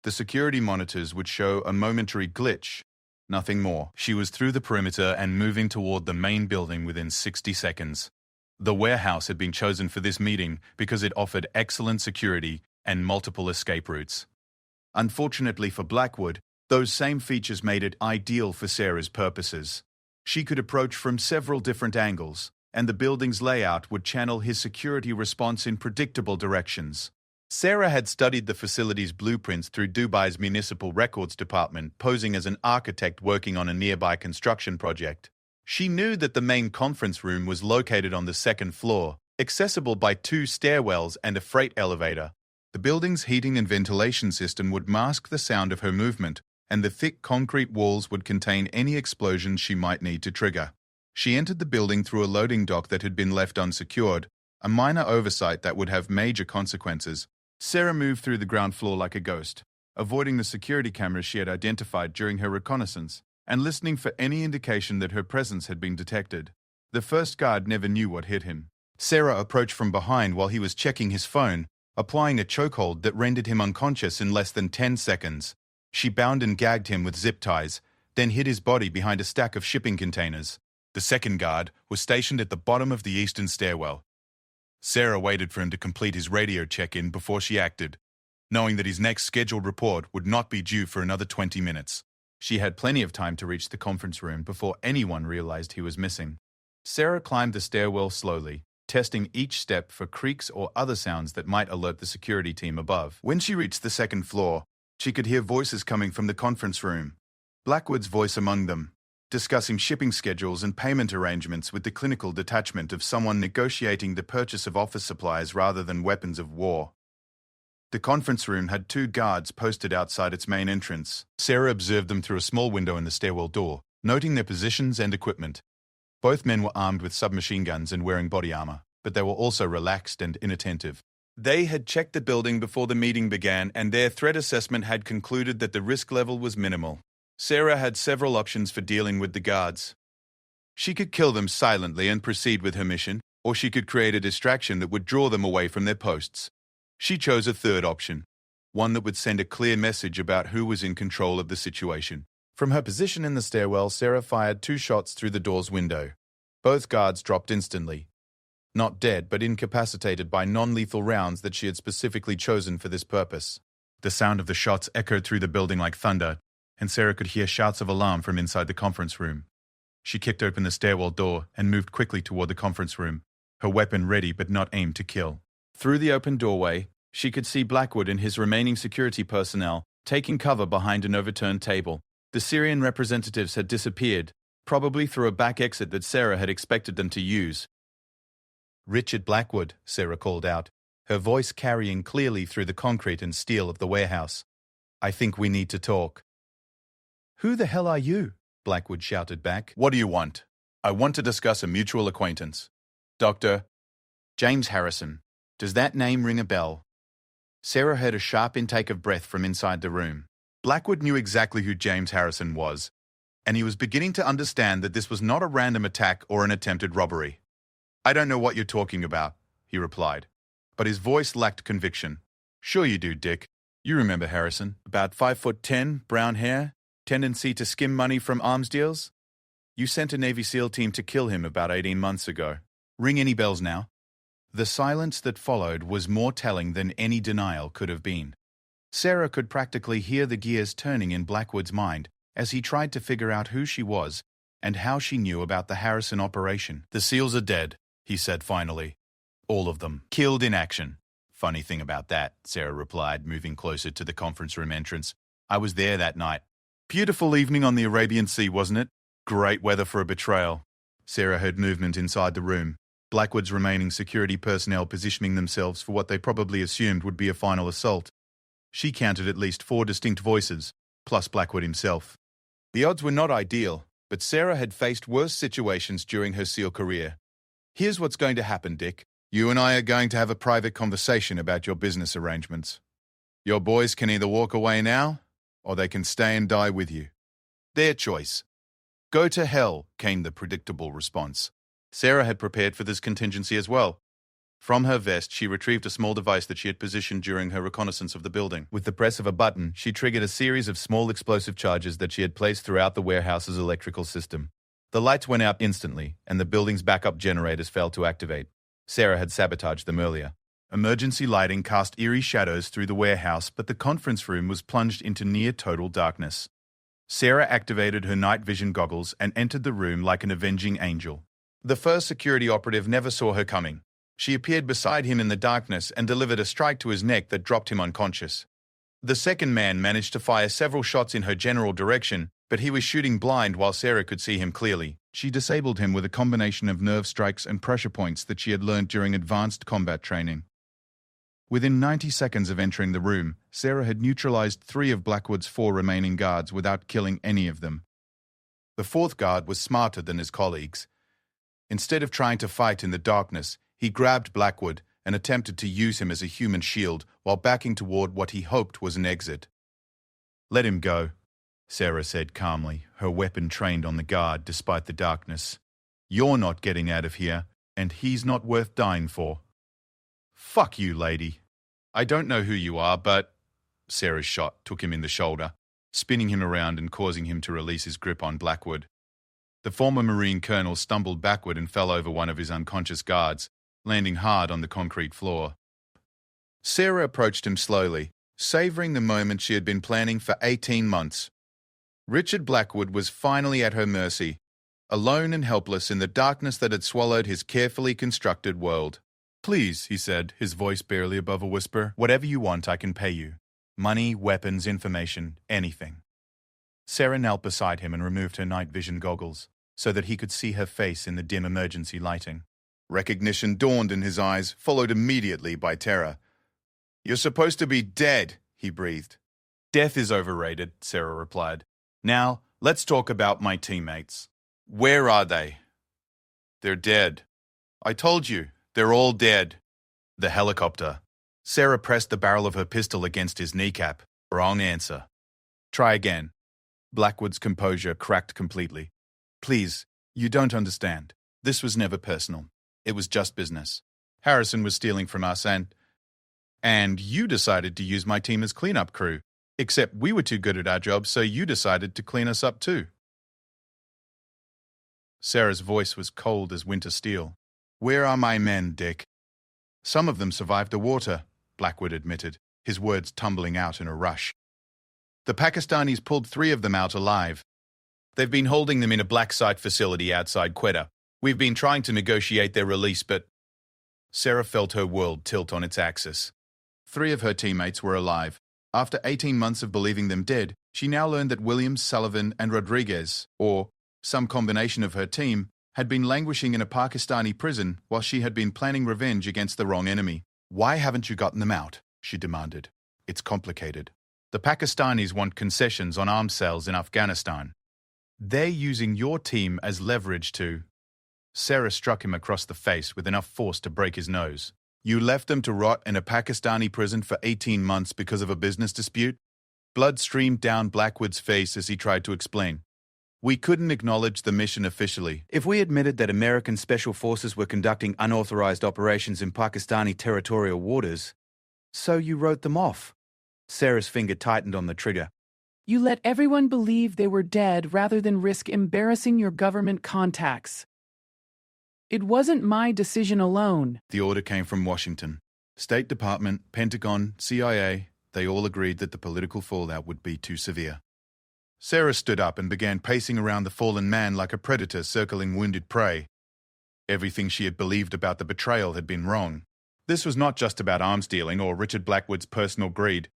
The security monitors would show a momentary glitch. Nothing more. She was through the perimeter and moving toward the main building within 60 seconds. The warehouse had been chosen for this meeting because it offered excellent security and multiple escape routes. Unfortunately for Blackwood, those same features made it ideal for Sarah's purposes. She could approach from several different angles, and the building's layout would channel his security response in predictable directions. Sarah had studied the facility's blueprints through Dubai's Municipal Records Department, posing as an architect working on a nearby construction project. She knew that the main conference room was located on the second floor, accessible by 2 stairwells and a freight elevator. The building's heating and ventilation system would mask the sound of her movement, and the thick concrete walls would contain any explosions she might need to trigger. She entered the building through a loading dock that had been left unsecured, a minor oversight that would have major consequences. Sarah moved through the ground floor like a ghost, avoiding the security cameras she had identified during her reconnaissance, and listening for any indication that her presence had been detected. The first guard never knew what hit him. Sarah approached from behind while he was checking his phone, applying a chokehold that rendered him unconscious in less than 10 seconds. She bound and gagged him with zip ties, then hid his body behind a stack of shipping containers. The second guard was stationed at the bottom of the eastern stairwell. Sarah waited for him to complete his radio check-in before she acted, knowing that his next scheduled report would not be due for another 20 minutes. She had plenty of time to reach the conference room before anyone realized he was missing. Sarah climbed the stairwell slowly, testing each step for creaks or other sounds that might alert the security team above. When she reached the second floor, she could hear voices coming from the conference room, Blackwood's voice among them, discussing shipping schedules and payment arrangements with the clinical detachment of someone negotiating the purchase of office supplies rather than weapons of war. The conference room had 2 guards posted outside its main entrance. Sarah observed them through a small window in the stairwell door, noting their positions and equipment. Both men were armed with submachine guns and wearing body armor, but they were also relaxed and inattentive. They had checked the building before the meeting began, and their threat assessment had concluded that the risk level was minimal. Sarah had several options for dealing with the guards. She could kill them silently and proceed with her mission, or she could create a distraction that would draw them away from their posts. She chose a third option, one that would send a clear message about who was in control of the situation. From her position in the stairwell, Sarah fired 2 shots through the door's window. Both guards dropped instantly. Not dead, but incapacitated by non-lethal rounds that she had specifically chosen for this purpose. The sound of the shots echoed through the building like thunder, and Sarah could hear shouts of alarm from inside the conference room. She kicked open the stairwell door and moved quickly toward the conference room, her weapon ready but not aimed to kill. Through the open doorway, she could see Blackwood and his remaining security personnel taking cover behind an overturned table. The Syrian representatives had disappeared, probably through a back exit that Sarah had expected them to use. "Richard Blackwood," Sarah called out, her voice carrying clearly through the concrete and steel of the warehouse. "I think we need to talk." "Who the hell are you?" Blackwood shouted back. "What do you want?" "I want to discuss a mutual acquaintance. Dr. James Harrison. Does that name ring a bell?" Sarah heard a sharp intake of breath from inside the room. Blackwood knew exactly who James Harrison was, and he was beginning to understand that this was not a random attack or an attempted robbery. "I don't know what you're talking about," he replied, but his voice lacked conviction. "Sure you do, Dick. You remember Harrison. About 5'10", brown hair, tendency to skim money from arms deals? You sent a Navy SEAL team to kill him about 18 months ago. Ring any bells now?" The silence that followed was more telling than any denial could have been. Sarah could practically hear the gears turning in Blackwood's mind as he tried to figure out who she was and how she knew about the Harrison operation. "The SEALs are dead," he said finally. "All of them. Killed in action." "Funny thing about that," Sarah replied, moving closer to the conference room entrance. "I was there that night. Beautiful evening on the Arabian Sea, wasn't it? Great weather for a betrayal." Sarah heard movement inside the room. Blackwood's remaining security personnel positioning themselves for what they probably assumed would be a final assault. She counted at least 4 distinct voices, plus Blackwood himself. The odds were not ideal, but Sarah had faced worse situations during her SEAL career. "Here's what's going to happen, Dick. You and I are going to have a private conversation about your business arrangements. Your boys can either walk away now, or they can stay and die with you. Their choice." "Go to hell," came the predictable response. Sarah had prepared for this contingency as well. From her vest, she retrieved a small device that she had positioned during her reconnaissance of the building. With the press of a button, she triggered a series of small explosive charges that she had placed throughout the warehouse's electrical system. The lights went out instantly, and the building's backup generators failed to activate. Sarah had sabotaged them earlier. Emergency lighting cast eerie shadows through the warehouse, but the conference room was plunged into near-total darkness. Sarah activated her night vision goggles and entered the room like an avenging angel. The first security operative never saw her coming. She appeared beside him in the darkness and delivered a strike to his neck that dropped him unconscious. The second man managed to fire several shots in her general direction, but he was shooting blind while Sarah could see him clearly. She disabled him with a combination of nerve strikes and pressure points that she had learned during advanced combat training. Within 90 seconds of entering the room, Sarah had neutralized 3 of Blackwood's 4 remaining guards without killing any of them. The 4th guard was smarter than his colleagues. Instead of trying to fight in the darkness, he grabbed Blackwood and attempted to use him as a human shield while backing toward what he hoped was an exit. "Let him go," Sarah said calmly, her weapon trained on the guard despite the darkness. "You're not getting out of here, and he's not worth dying for." "Fuck you, lady. I don't know who you are, but—" Sarah's shot took him in the shoulder, spinning him around and causing him to release his grip on Blackwood. The former Marine colonel stumbled backward and fell over one of his unconscious guards, landing hard on the concrete floor. Sarah approached him slowly, savoring the moment she had been planning for 18 months. Richard Blackwood was finally at her mercy, alone and helpless in the darkness that had swallowed his carefully constructed world. "Please," he said, his voice barely above a whisper, "whatever you want, I can pay you. Money, weapons, information, anything." Sarah knelt beside him and removed her night vision goggles, so that he could see her face in the dim emergency lighting. Recognition dawned in his eyes, followed immediately by terror. "You're supposed to be dead," he breathed. "Death is overrated," Sarah replied. "Now, let's talk about my teammates. Where are they?" "They're dead." "I told you, they're all dead." "The helicopter." Sarah pressed the barrel of her pistol against his kneecap. "Wrong answer." "Try again." Blackwood's composure cracked completely. "Please, you don't understand. This was never personal. It was just business. Harrison was stealing from us and you decided to use my team as cleanup crew. Except we were too good at our job, so you decided to clean us up too." Sarah's voice was cold as winter steel. "Where are my men, Dick?" "Some of them survived the water," Blackwood admitted, his words tumbling out in a rush. "The Pakistanis pulled 3 of them out alive. They've been holding them in a black site facility outside Quetta. We've been trying to negotiate their release, but—" Sarah felt her world tilt on its axis. 3 of her teammates were alive. After 18 months of believing them dead, she now learned that Williams, Sullivan, and Rodriguez, or some combination of her team, had been languishing in a Pakistani prison while she had been planning revenge against the wrong enemy. "Why haven't you gotten them out?" she demanded. "It's complicated. The Pakistanis want concessions on arms sales in Afghanistan. They're using your team as leverage to—" Sarah struck him across the face with enough force to break his nose. "You left them to rot in a Pakistani prison for 18 months because of a business dispute?" Blood streamed down Blackwood's face as he tried to explain. "We couldn't acknowledge the mission officially. If we admitted that American special forces were conducting unauthorized operations in Pakistani territorial waters, so you wrote them off." Sarah's finger tightened on the trigger. "You let everyone believe they were dead rather than risk embarrassing your government contacts." It wasn't my decision alone. The order came from Washington. State Department, Pentagon, CIA, they all agreed that the political fallout would be too severe. Sarah stood up and began pacing around the fallen man like a predator circling wounded prey. Everything she had believed about the betrayal had been wrong. This was not just about arms dealing or Richard Blackwood's personal greed.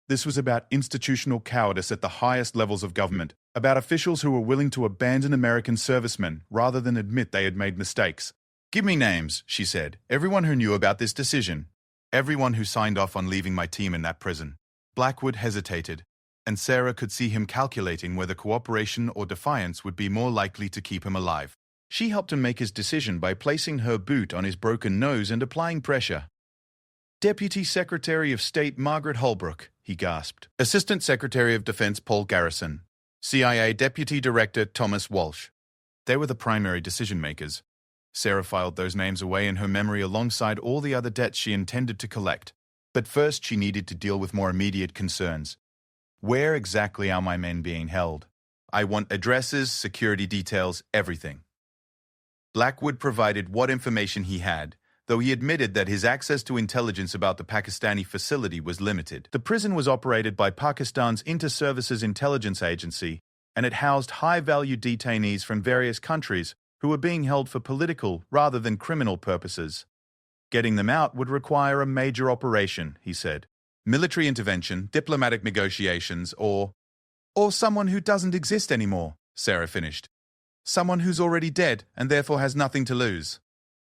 This was about institutional cowardice at the highest levels of government, about officials who were willing to abandon American servicemen rather than admit they had made mistakes. "Give me names," she said. "Everyone who knew about this decision. Everyone who signed off on leaving my team in that prison." Blackwood hesitated, and Sarah could see him calculating whether cooperation or defiance would be more likely to keep him alive. She helped him make his decision by placing her boot on his broken nose and applying pressure. "Deputy Secretary of State Margaret Holbrook," he gasped. "Assistant Secretary of Defense Paul Garrison. CIA Deputy Director Thomas Walsh." They were the primary decision-makers. Sarah filed those names away in her memory alongside all the other debts she intended to collect. But first she needed to deal with more immediate concerns. Where exactly are my men being held? I want addresses, security details, everything. Blackwood provided what information he had, though he admitted that his access to intelligence about the Pakistani facility was limited. The prison was operated by Pakistan's Inter-Services Intelligence Agency, and it housed high-value detainees from various countries who were being held for political rather than criminal purposes. Getting them out would require a major operation, he said. Military intervention, diplomatic negotiations, or someone who doesn't exist anymore, Sarah finished. Someone who's already dead and therefore has nothing to lose.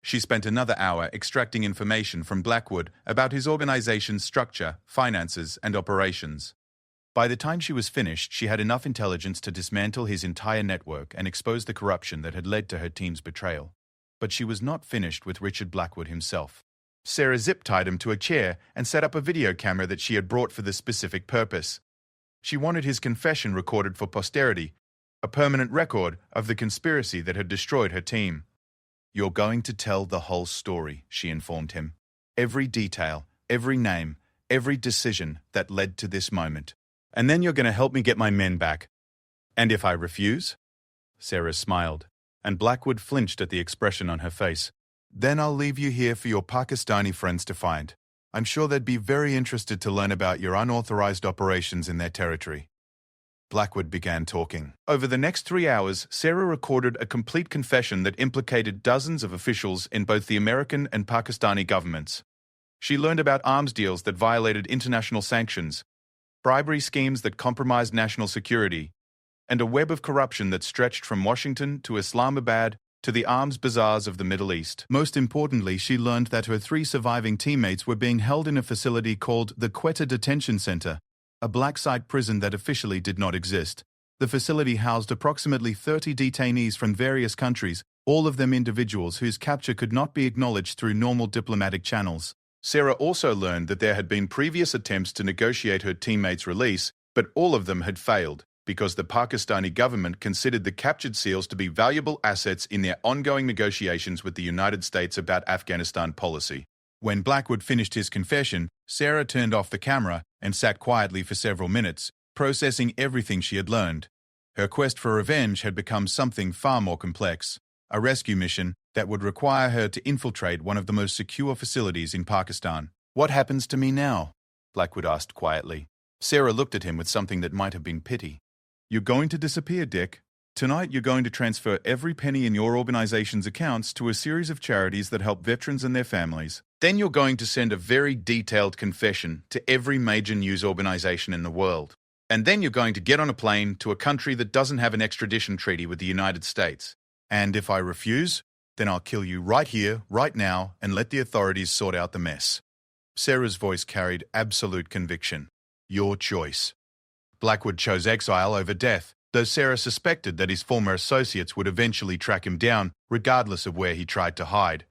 She spent another hour extracting information from Blackwood about his organization's structure, finances, and operations. By the time she was finished, she had enough intelligence to dismantle his entire network and expose the corruption that had led to her team's betrayal. But she was not finished with Richard Blackwood himself. Sarah zip-tied him to a chair and set up a video camera that she had brought for this specific purpose. She wanted his confession recorded for posterity, a permanent record of the conspiracy that had destroyed her team. "You're going to tell the whole story," she informed him. "Every detail, every name, every decision that led to this moment. And then you're going to help me get my men back." "And if I refuse?" Sarah smiled, and Blackwood flinched at the expression on her face. "Then I'll leave you here for your Pakistani friends to find. I'm sure they'd be very interested to learn about your unauthorized operations in their territory." Blackwood began talking. Over the next 3 hours, Sarah recorded a complete confession that implicated dozens of officials in both the American and Pakistani governments. She learned about arms deals that violated international sanctions, bribery schemes that compromised national security, and a web of corruption that stretched from Washington to Islamabad to the arms bazaars of the Middle East. Most importantly, she learned that her 3 surviving teammates were being held in a facility called the Quetta Detention Center, a black site prison that officially did not exist. The facility housed approximately 30 detainees from various countries, all of them individuals whose capture could not be acknowledged through normal diplomatic channels. Sarah also learned that there had been previous attempts to negotiate her teammates' release, but all of them had failed, because the Pakistani government considered the captured SEALs to be valuable assets in their ongoing negotiations with the United States about Afghanistan policy. When Blackwood finished his confession, Sarah turned off the camera and sat quietly for several minutes, processing everything she had learned. Her quest for revenge had become something far more complex, a rescue mission that would require her to infiltrate one of the most secure facilities in Pakistan. "What happens to me now?" Blackwood asked quietly. Sarah looked at him with something that might have been pity. "You're going to disappear, Dick. Tonight you're going to transfer every penny in your organization's accounts to a series of charities that help veterans and their families. Then you're going to send a very detailed confession to every major news organization in the world. And then you're going to get on a plane to a country that doesn't have an extradition treaty with the United States. And if I refuse, then I'll kill you right here, right now, and let the authorities sort out the mess." Sarah's voice carried absolute conviction. "Your choice." Blackwood chose exile over death, though Sarah suspected that his former associates would eventually track him down, regardless of where he tried to hide.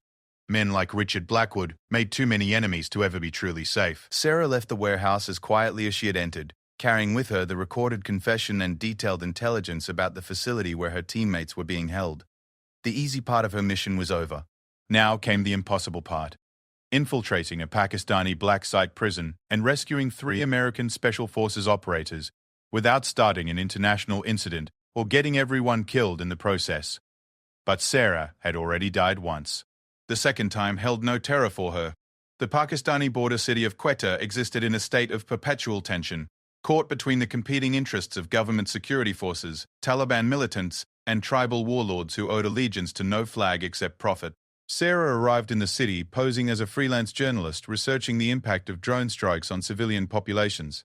Men like Richard Blackwood made too many enemies to ever be truly safe. Sarah left the warehouse as quietly as she had entered, carrying with her the recorded confession and detailed intelligence about the facility where her teammates were being held. The easy part of her mission was over. Now came the impossible part: infiltrating a Pakistani black site prison and rescuing 3 American Special Forces operators without starting an international incident or getting everyone killed in the process. But Sarah had already died once. The second time held no terror for her. The Pakistani border city of Quetta existed in a state of perpetual tension, caught between the competing interests of government security forces, Taliban militants, and tribal warlords who owed allegiance to no flag except profit. Sarah arrived in the city posing as a freelance journalist researching the impact of drone strikes on civilian populations.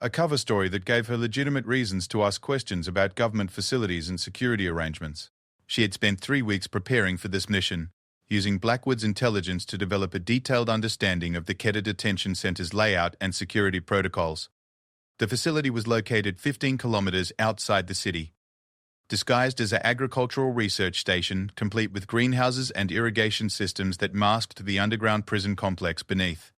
A cover story that gave her legitimate reasons to ask questions about government facilities and security arrangements. She had spent 3 weeks preparing for this mission, using Blackwood's intelligence to develop a detailed understanding of the Quetta Detention Center's layout and security protocols. The facility was located 15 kilometers outside the city. Disguised as an agricultural research station, complete with greenhouses and irrigation systems that masked the underground prison complex beneath.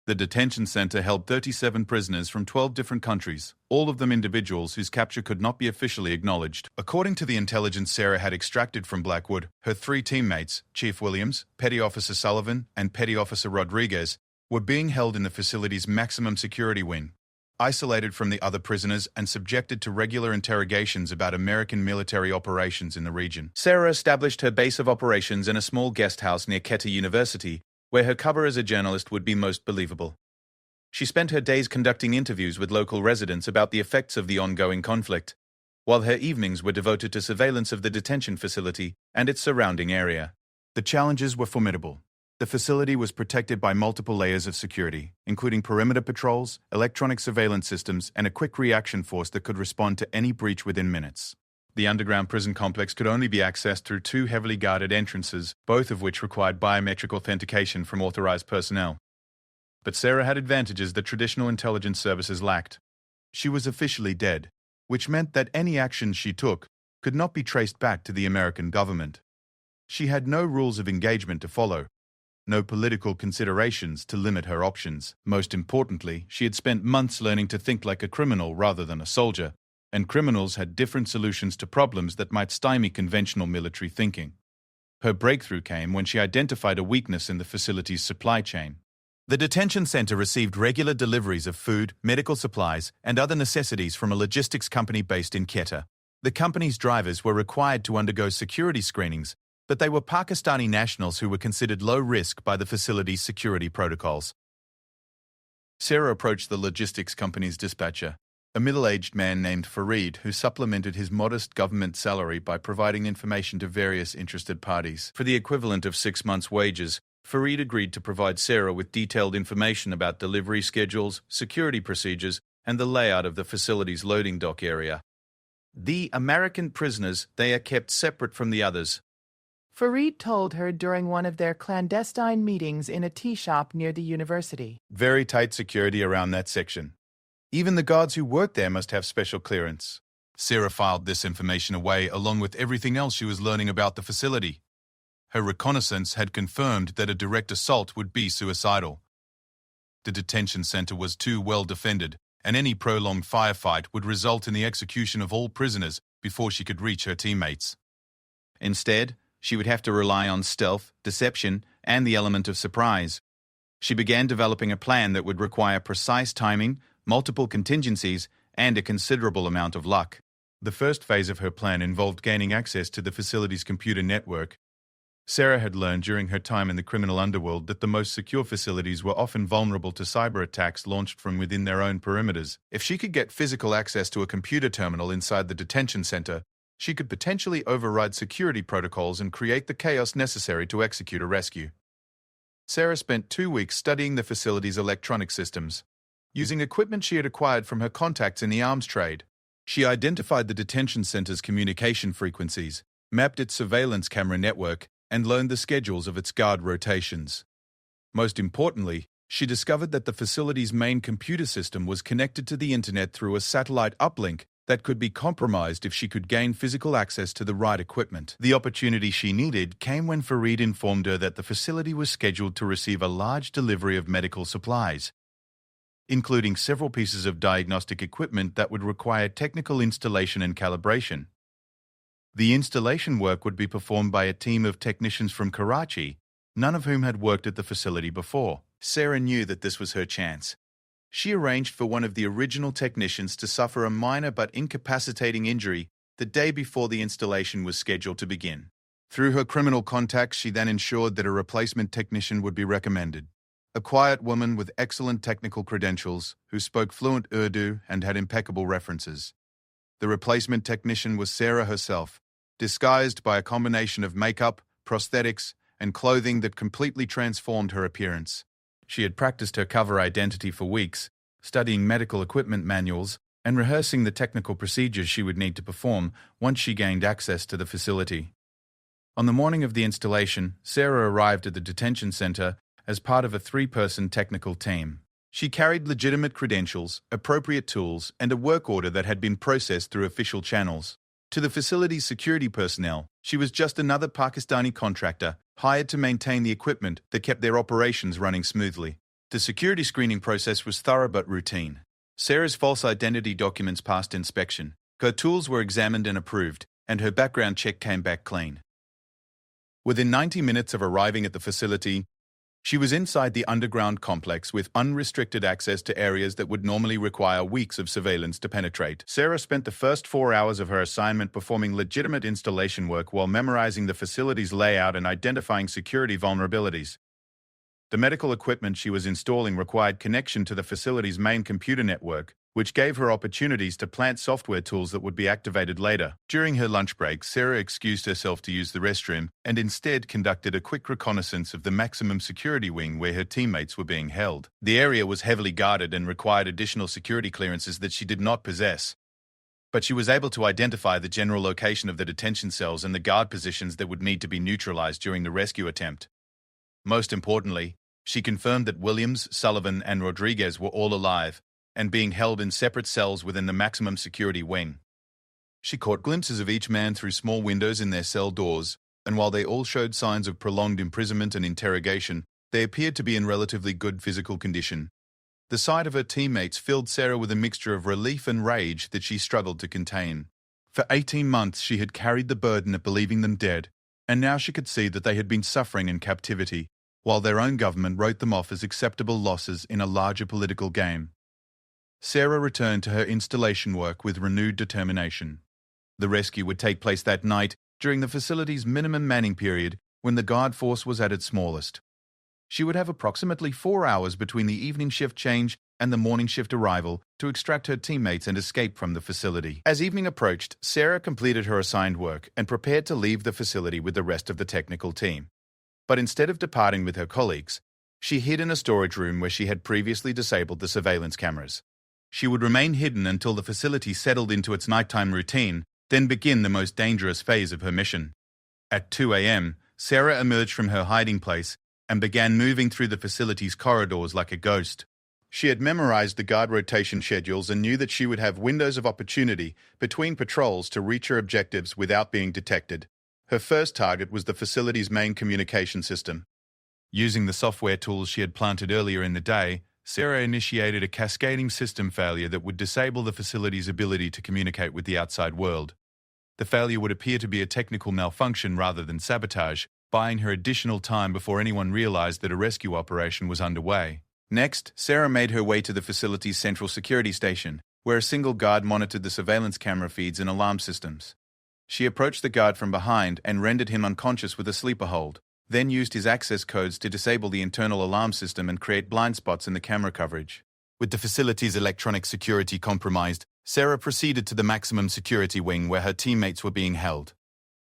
The detention center held 37 prisoners from 12 different countries, all of them individuals whose capture could not be officially acknowledged. According to the intelligence Sarah had extracted from Blackwood, her 3 teammates, Chief Williams, Petty Officer Sullivan, and Petty Officer Rodriguez, were being held in the facility's maximum security wing, isolated from the other prisoners and subjected to regular interrogations about American military operations in the region. Sarah established her base of operations in a small guest house near Quetta University, where her cover as a journalist would be most believable. She spent her days conducting interviews with local residents about the effects of the ongoing conflict, while her evenings were devoted to surveillance of the detention facility and its surrounding area. The challenges were formidable. The facility was protected by multiple layers of security, including perimeter patrols, electronic surveillance systems, and a quick reaction force that could respond to any breach within minutes. The underground prison complex could only be accessed through 2 heavily guarded entrances, both of which required biometric authentication from authorized personnel. But Sarah had advantages that traditional intelligence services lacked. She was officially dead, which meant that any actions she took could not be traced back to the American government. She had no rules of engagement to follow, no political considerations to limit her options. Most importantly, she had spent months learning to think like a criminal rather than a soldier, and criminals had different solutions to problems that might stymie conventional military thinking. Her breakthrough came when she identified a weakness in the facility's supply chain. The detention center received regular deliveries of food, medical supplies, and other necessities from a logistics company based in Quetta. The company's drivers were required to undergo security screenings, but they were Pakistani nationals who were considered low risk by the facility's security protocols. Sarah approached the logistics company's dispatcher, a middle-aged man named Fareed, who supplemented his modest government salary by providing information to various interested parties. For the equivalent of 6 months' wages, Fareed agreed to provide Sarah with detailed information about delivery schedules, security procedures, and the layout of the facility's loading dock area. The American prisoners, they are kept separate from the others. Fareed told her during one of their clandestine meetings in a tea shop near the university. Very tight security around that section. Even the guards who work there must have special clearance. Sarah filed this information away along with everything else she was learning about the facility. Her reconnaissance had confirmed that a direct assault would be suicidal. The detention center was too well defended, and any prolonged firefight would result in the execution of all prisoners before she could reach her teammates. Instead, she would have to rely on stealth, deception, and the element of surprise. She began developing a plan that would require precise timing, multiple contingencies, and a considerable amount of luck. The first phase of her plan involved gaining access to the facility's computer network. Sarah had learned during her time in the criminal underworld that the most secure facilities were often vulnerable to cyber attacks launched from within their own perimeters. If she could get physical access to a computer terminal inside the detention center, she could potentially override security protocols and create the chaos necessary to execute a rescue. Sarah spent 2 weeks studying the facility's electronic systems. Using equipment she had acquired from her contacts in the arms trade, she identified the detention center's communication frequencies, mapped its surveillance camera network, and learned the schedules of its guard rotations. Most importantly, she discovered that the facility's main computer system was connected to the internet through a satellite uplink that could be compromised if she could gain physical access to the right equipment. The opportunity she needed came when Fareed informed her that the facility was scheduled to receive a large delivery of medical supplies, including several pieces of diagnostic equipment that would require technical installation and calibration. The installation work would be performed by a team of technicians from Karachi, none of whom had worked at the facility before. Sarah knew that this was her chance. She arranged for one of the original technicians to suffer a minor but incapacitating injury the day before the installation was scheduled to begin. Through her criminal contacts, she then ensured that a replacement technician would be recommended. A quiet woman with excellent technical credentials, who spoke fluent Urdu and had impeccable references. The replacement technician was Sarah herself, disguised by a combination of makeup, prosthetics, and clothing that completely transformed her appearance. She had practiced her cover identity for weeks, studying medical equipment manuals and rehearsing the technical procedures she would need to perform once she gained access to the facility. On the morning of the installation, Sarah arrived at the detention center as part of a 3-person technical team. She carried legitimate credentials, appropriate tools, and a work order that had been processed through official channels. To the facility's security personnel, she was just another Pakistani contractor hired to maintain the equipment that kept their operations running smoothly. The security screening process was thorough but routine. Sarah's false identity documents passed inspection, her tools were examined and approved, and her background check came back clean. Within 90 minutes of arriving at the facility, she was inside the underground complex with unrestricted access to areas that would normally require weeks of surveillance to penetrate. Sarah spent the first 4 hours of her assignment performing legitimate installation work while memorizing the facility's layout and identifying security vulnerabilities. The medical equipment she was installing required connection to the facility's main computer network, which gave her opportunities to plant software tools that would be activated later. During her lunch break, Sarah excused herself to use the restroom and instead conducted a quick reconnaissance of the maximum security wing where her teammates were being held. The area was heavily guarded and required additional security clearances that she did not possess. But she was able to identify the general location of the detention cells and the guard positions that would need to be neutralized during the rescue attempt. Most importantly, she confirmed that Williams, Sullivan, and Rodriguez were all alive and being held in separate cells within the maximum security wing. She caught glimpses of each man through small windows in their cell doors, and while they all showed signs of prolonged imprisonment and interrogation, they appeared to be in relatively good physical condition. The sight of her teammates filled Sarah with a mixture of relief and rage that she struggled to contain. For 18 months she had carried the burden of believing them dead, and now she could see that they had been suffering in captivity, while their own government wrote them off as acceptable losses in a larger political game. Sarah returned to her installation work with renewed determination. The rescue would take place that night during the facility's minimum manning period when the guard force was at its smallest. She would have approximately 4 hours between the evening shift change and the morning shift arrival to extract her teammates and escape from the facility. As evening approached, Sarah completed her assigned work and prepared to leave the facility with the rest of the technical team. But instead of departing with her colleagues, she hid in a storage room where she had previously disabled the surveillance cameras. She would remain hidden until the facility settled into its nighttime routine, then begin the most dangerous phase of her mission. At 2 a.m., Sarah emerged from her hiding place and began moving through the facility's corridors like a ghost. She had memorized the guard rotation schedules and knew that she would have windows of opportunity between patrols to reach her objectives without being detected. Her first target was the facility's main communication system. Using the software tools she had planted earlier in the day, Sarah initiated a cascading system failure that would disable the facility's ability to communicate with the outside world. The failure would appear to be a technical malfunction rather than sabotage, buying her additional time before anyone realized that a rescue operation was underway. Next, Sarah made her way to the facility's central security station, where a single guard monitored the surveillance camera feeds and alarm systems. She approached the guard from behind and rendered him unconscious with a sleeper hold, then used his access codes to disable the internal alarm system and create blind spots in the camera coverage. With the facility's electronic security compromised, Sarah proceeded to the maximum security wing where her teammates were being held.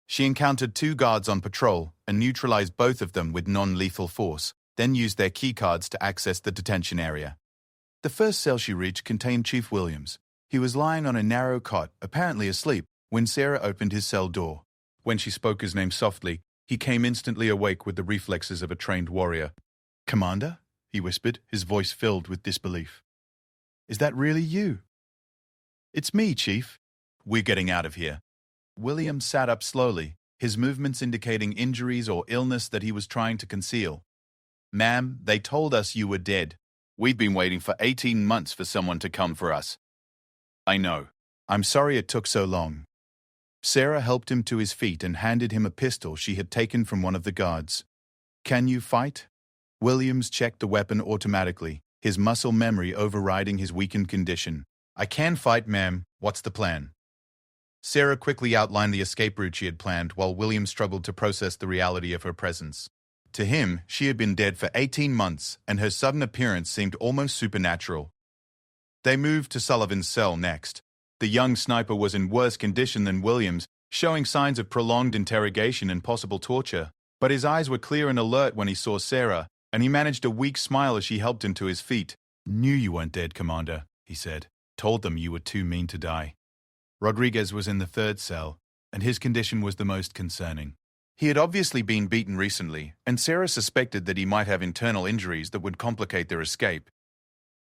She encountered 2 guards on patrol and neutralized both of them with non-lethal force, then used their keycards to access the detention area. The first cell she reached contained Chief Williams. He was lying on a narrow cot, apparently asleep, when Sarah opened his cell door. When she spoke his name softly, he came instantly awake with the reflexes of a trained warrior. "Commander?" he whispered, his voice filled with disbelief. "Is that really you?" "It's me, Chief." "We're getting out of here." William sat up slowly, his movements indicating injuries or illness that he was trying to conceal. "Ma'am, they told us you were dead. We've been waiting for 18 months for someone to come for us." "I know. I'm sorry it took so long." Sarah helped him to his feet and handed him a pistol she had taken from one of the guards. "Can you fight?" Williams checked the weapon automatically, his muscle memory overriding his weakened condition. "I can fight, ma'am. What's the plan?" Sarah quickly outlined the escape route she had planned while William struggled to process the reality of her presence. To him, she had been dead for 18 months, and her sudden appearance seemed almost supernatural. They moved to Sullivan's cell next. The young sniper was in worse condition than William's, showing signs of prolonged interrogation and possible torture. But his eyes were clear and alert when he saw Sarah, and he managed a weak smile as she helped him to his feet. "Knew you weren't dead, Commander," he said. "Told them you were too mean to die." Rodriguez was in the third cell, and his condition was the most concerning. He had obviously been beaten recently, and Sarah suspected that he might have internal injuries that would complicate their escape.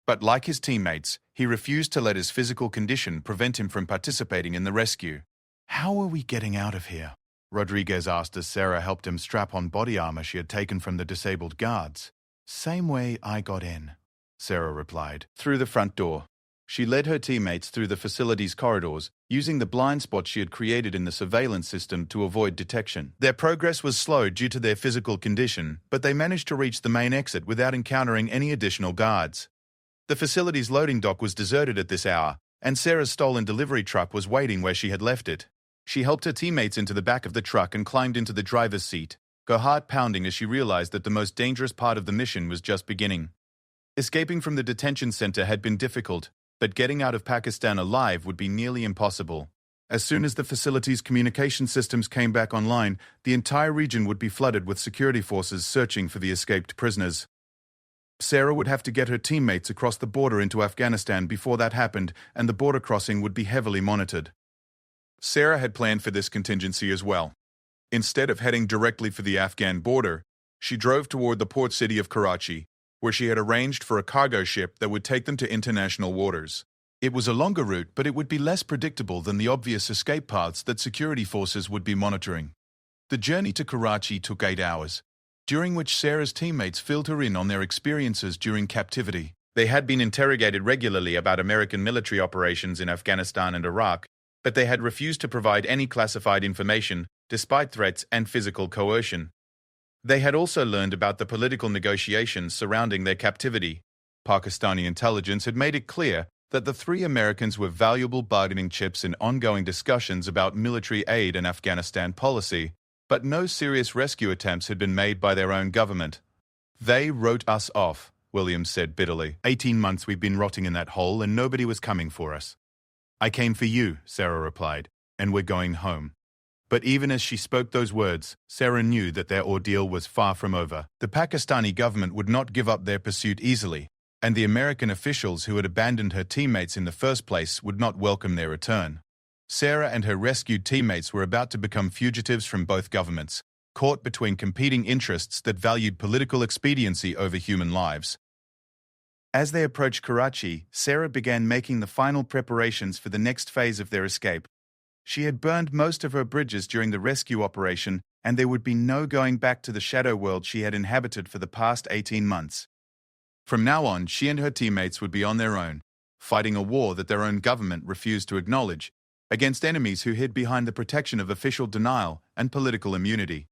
But like his teammates, he refused to let his physical condition prevent him from participating in the rescue. "How are we getting out of here?" Rodriguez asked as Sarah helped him strap on body armor she had taken from the disabled guards. "Same way I got in," Sarah replied. "Through the front door." She led her teammates through the facility's corridors, using the blind spots she had created in the surveillance system to avoid detection. Their progress was slow due to their physical condition, but they managed to reach the main exit without encountering any additional guards. The facility's loading dock was deserted at this hour, and Sarah's stolen delivery truck was waiting where she had left it. She helped her teammates into the back of the truck and climbed into the driver's seat, her heart pounding as she realized that the most dangerous part of the mission was just beginning. Escaping from the detention center had been difficult, but getting out of Pakistan alive would be nearly impossible. As soon as the facility's communication systems came back online, the entire region would be flooded with security forces searching for the escaped prisoners. Sarah would have to get her teammates across the border into Afghanistan before that happened, and the border crossing would be heavily monitored. Sarah had planned for this contingency as well. Instead of heading directly for the Afghan border, she drove toward the port city of Karachi, where she had arranged for a cargo ship that would take them to international waters. It was a longer route, but it would be less predictable than the obvious escape paths that security forces would be monitoring. The journey to Karachi took 8 hours, during which Sarah's teammates filled her in on their experiences during captivity. They had been interrogated regularly about American military operations in Afghanistan and Iraq, but they had refused to provide any classified information, despite threats and physical coercion. They had also learned about the political negotiations surrounding their captivity. Pakistani intelligence had made it clear that the 3 Americans were valuable bargaining chips in ongoing discussions about military aid and Afghanistan policy, but no serious rescue attempts had been made by their own government. "They wrote us off," Williams said bitterly. 18 months we've been rotting in that hole and nobody was coming for us." "I came for you," Sarah replied, "and we're going home." But even as she spoke those words, Sarah knew that their ordeal was far from over. The Pakistani government would not give up their pursuit easily, and the American officials who had abandoned her teammates in the first place would not welcome their return. Sarah and her rescued teammates were about to become fugitives from both governments, caught between competing interests that valued political expediency over human lives. As they approached Karachi, Sarah began making the final preparations for the next phase of their escape. She had burned most of her bridges during the rescue operation, and there would be no going back to the shadow world she had inhabited for the past 18 months. From now on, she and her teammates would be on their own, fighting a war that their own government refused to acknowledge, against enemies who hid behind the protection of official denial and political immunity.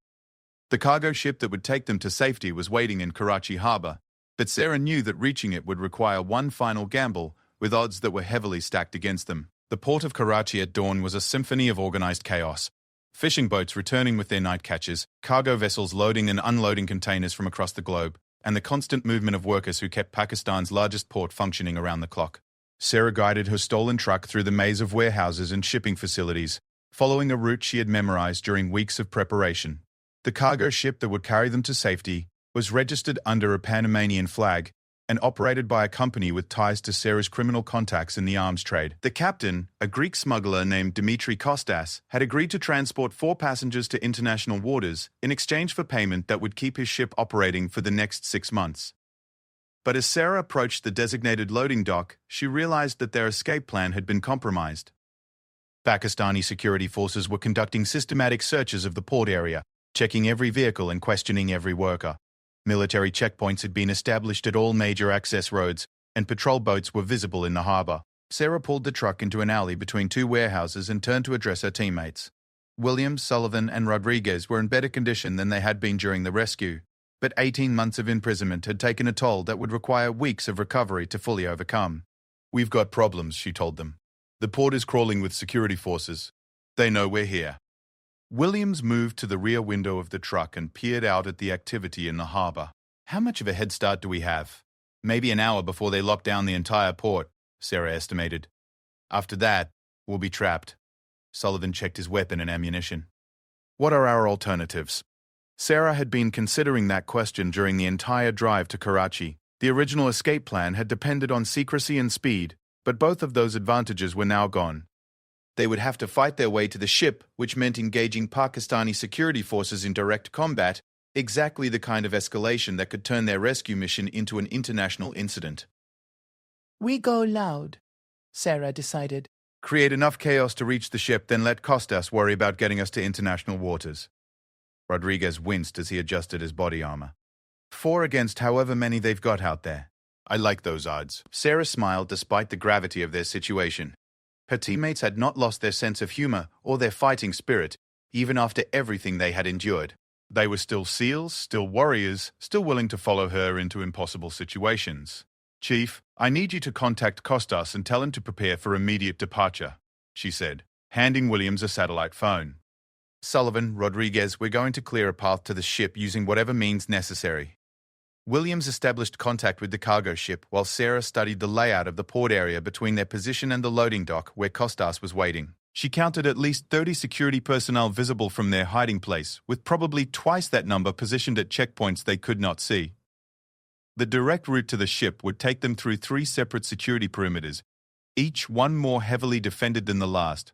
The cargo ship that would take them to safety was waiting in Karachi harbor, but Sarah knew that reaching it would require one final gamble, with odds that were heavily stacked against them. The port of Karachi at dawn was a symphony of organized chaos. Fishing boats returning with their night catches, cargo vessels loading and unloading containers from across the globe, and the constant movement of workers who kept Pakistan's largest port functioning around the clock. Sarah guided her stolen truck through the maze of warehouses and shipping facilities, following a route she had memorized during weeks of preparation. The cargo ship that would carry them to safety was registered under a Panamanian flag and operated by a company with ties to Sarah's criminal contacts in the arms trade. The captain, a Greek smuggler named Dimitri Kostas, had agreed to transport 4 passengers to international waters in exchange for payment that would keep his ship operating for the next 6 months. But as Sarah approached the designated loading dock, she realized that their escape plan had been compromised. Pakistani security forces were conducting systematic searches of the port area, checking every vehicle and questioning every worker. Military checkpoints had been established at all major access roads, and patrol boats were visible in the harbor. Sarah pulled the truck into an alley between 2 warehouses and turned to address her teammates. Williams, Sullivan, and Rodriguez were in better condition than they had been during the rescue, but 18 months of imprisonment had taken a toll that would require weeks of recovery to fully overcome. "We've got problems," she told them. "The port is crawling with security forces. They know we're here. Williams moved to the rear window of the truck and peered out at the activity in the harbor. How much of a head start do we have? Maybe an hour before they lock down the entire port, Sarah estimated. After that, we'll be trapped. Sullivan checked his weapon and ammunition. What are our alternatives? Sarah had been considering that question during the entire drive to Karachi. The original escape plan had depended on secrecy and speed, but both of those advantages were now gone. They would have to fight their way to the ship, which meant engaging Pakistani security forces in direct combat, exactly the kind of escalation that could turn their rescue mission into an international incident. We go loud, Sarah decided. Create enough chaos to reach the ship, then let Costas worry about getting us to international waters. Rodriguez winced as he adjusted his body armor. 4 against however many they've got out there. I like those odds. Sarah smiled despite the gravity of their situation. Her teammates had not lost their sense of humor or their fighting spirit, even after everything they had endured. They were still SEALs, still warriors, still willing to follow her into impossible situations. Chief, I need you to contact Costas and tell him to prepare for immediate departure, she said, handing Williams a satellite phone. Sullivan, Rodriguez, we're going to clear a path to the ship using whatever means necessary. Williams established contact with the cargo ship while Sarah studied the layout of the port area between their position and the loading dock where Costas was waiting. She counted at least 30 security personnel visible from their hiding place, with probably twice that number positioned at checkpoints they could not see. The direct route to the ship would take them through 3 separate security perimeters, each one more heavily defended than the last.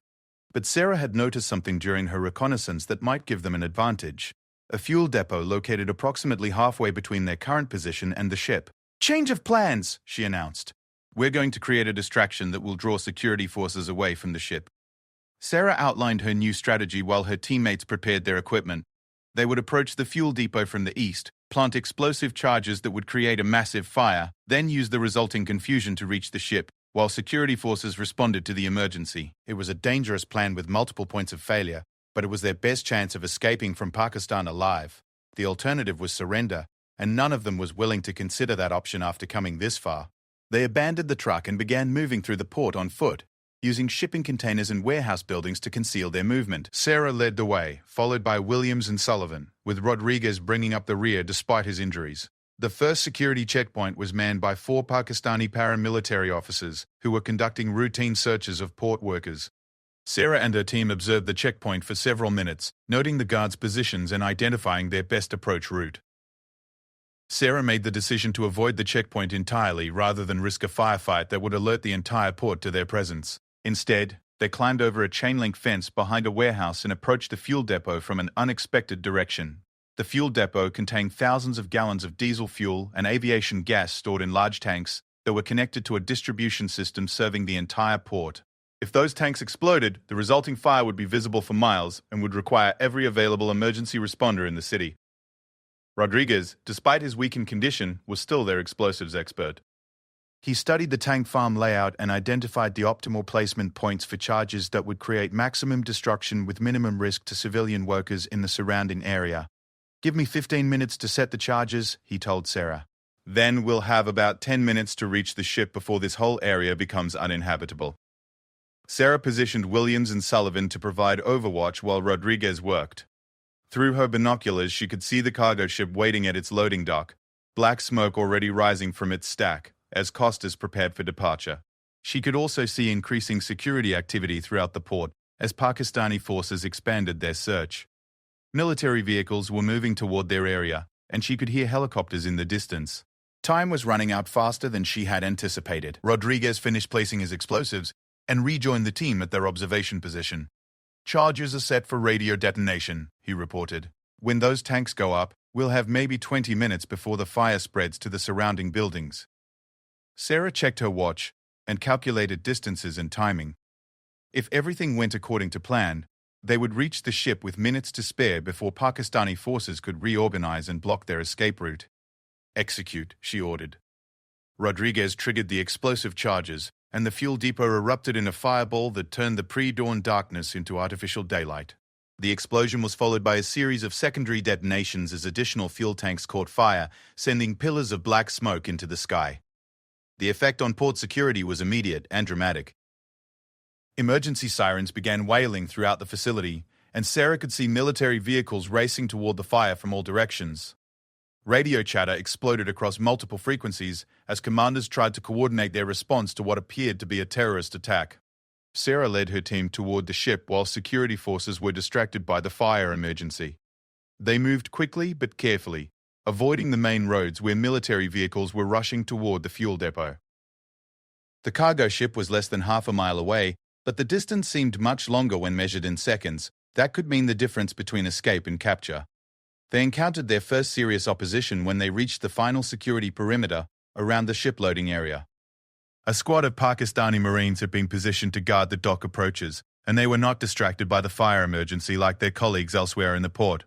But Sarah had noticed something during her reconnaissance that might give them an advantage. A fuel depot located approximately halfway between their current position and the ship. Change of plans, she announced. We're going to create a distraction that will draw security forces away from the ship. Sarah outlined her new strategy while her teammates prepared their equipment. They would approach the fuel depot from the east, plant explosive charges that would create a massive fire, then use the resulting confusion to reach the ship, while security forces responded to the emergency. It was a dangerous plan with multiple points of failure, but it was their best chance of escaping from Pakistan alive. The alternative was surrender, and none of them was willing to consider that option after coming this far. They abandoned the truck and began moving through the port on foot, using shipping containers and warehouse buildings to conceal their movement. Sarah led the way, followed by Williams and Sullivan, with Rodriguez bringing up the rear despite his injuries. The first security checkpoint was manned by 4 Pakistani paramilitary officers who were conducting routine searches of port workers. Sarah and her team observed the checkpoint for several minutes, noting the guards' positions and identifying their best approach route. Sarah made the decision to avoid the checkpoint entirely rather than risk a firefight that would alert the entire port to their presence. Instead, they climbed over a chain-link fence behind a warehouse and approached the fuel depot from an unexpected direction. The fuel depot contained thousands of gallons of diesel fuel and aviation gas stored in large tanks that were connected to a distribution system serving the entire port. If those tanks exploded, the resulting fire would be visible for miles and would require every available emergency responder in the city. Rodriguez, despite his weakened condition, was still their explosives expert. He studied the tank farm layout and identified the optimal placement points for charges that would create maximum destruction with minimum risk to civilian workers in the surrounding area. Give me 15 minutes to set the charges, he told Sarah. Then we'll have about 10 minutes to reach the ship before this whole area becomes uninhabitable. Sarah positioned Williams and Sullivan to provide overwatch while Rodriguez worked. Through her binoculars, she could see the cargo ship waiting at its loading dock, black smoke already rising from its stack, as Costas prepared for departure. She could also see increasing security activity throughout the port as Pakistani forces expanded their search. Military vehicles were moving toward their area, and she could hear helicopters in the distance. Time was running out faster than she had anticipated. Rodriguez finished placing his explosives and rejoined the team at their observation position. Charges are set for radio detonation, he reported. When those tanks go up, we'll have maybe 20 minutes before the fire spreads to the surrounding buildings. Sarah checked her watch and calculated distances and timing. If everything went according to plan, they would reach the ship with minutes to spare before Pakistani forces could reorganize and block their escape route. Execute, she ordered. Rodriguez triggered the explosive charges, and the fuel depot erupted in a fireball that turned the pre-dawn darkness into artificial daylight. The explosion was followed by a series of secondary detonations as additional fuel tanks caught fire, sending pillars of black smoke into the sky. The effect on port security was immediate and dramatic. Emergency sirens began wailing throughout the facility, and Sarah could see military vehicles racing toward the fire from all directions. Radio chatter exploded across multiple frequencies as commanders tried to coordinate their response to what appeared to be a terrorist attack. Sarah led her team toward the ship while security forces were distracted by the fire emergency. They moved quickly but carefully, avoiding the main roads where military vehicles were rushing toward the fuel depot. The cargo ship was less than half a mile away, but the distance seemed much longer when measured in seconds. That could mean the difference between escape and capture. They encountered their first serious opposition when they reached the final security perimeter around the ship loading area. A squad of Pakistani Marines had been positioned to guard the dock approaches, and they were not distracted by the fire emergency like their colleagues elsewhere in the port.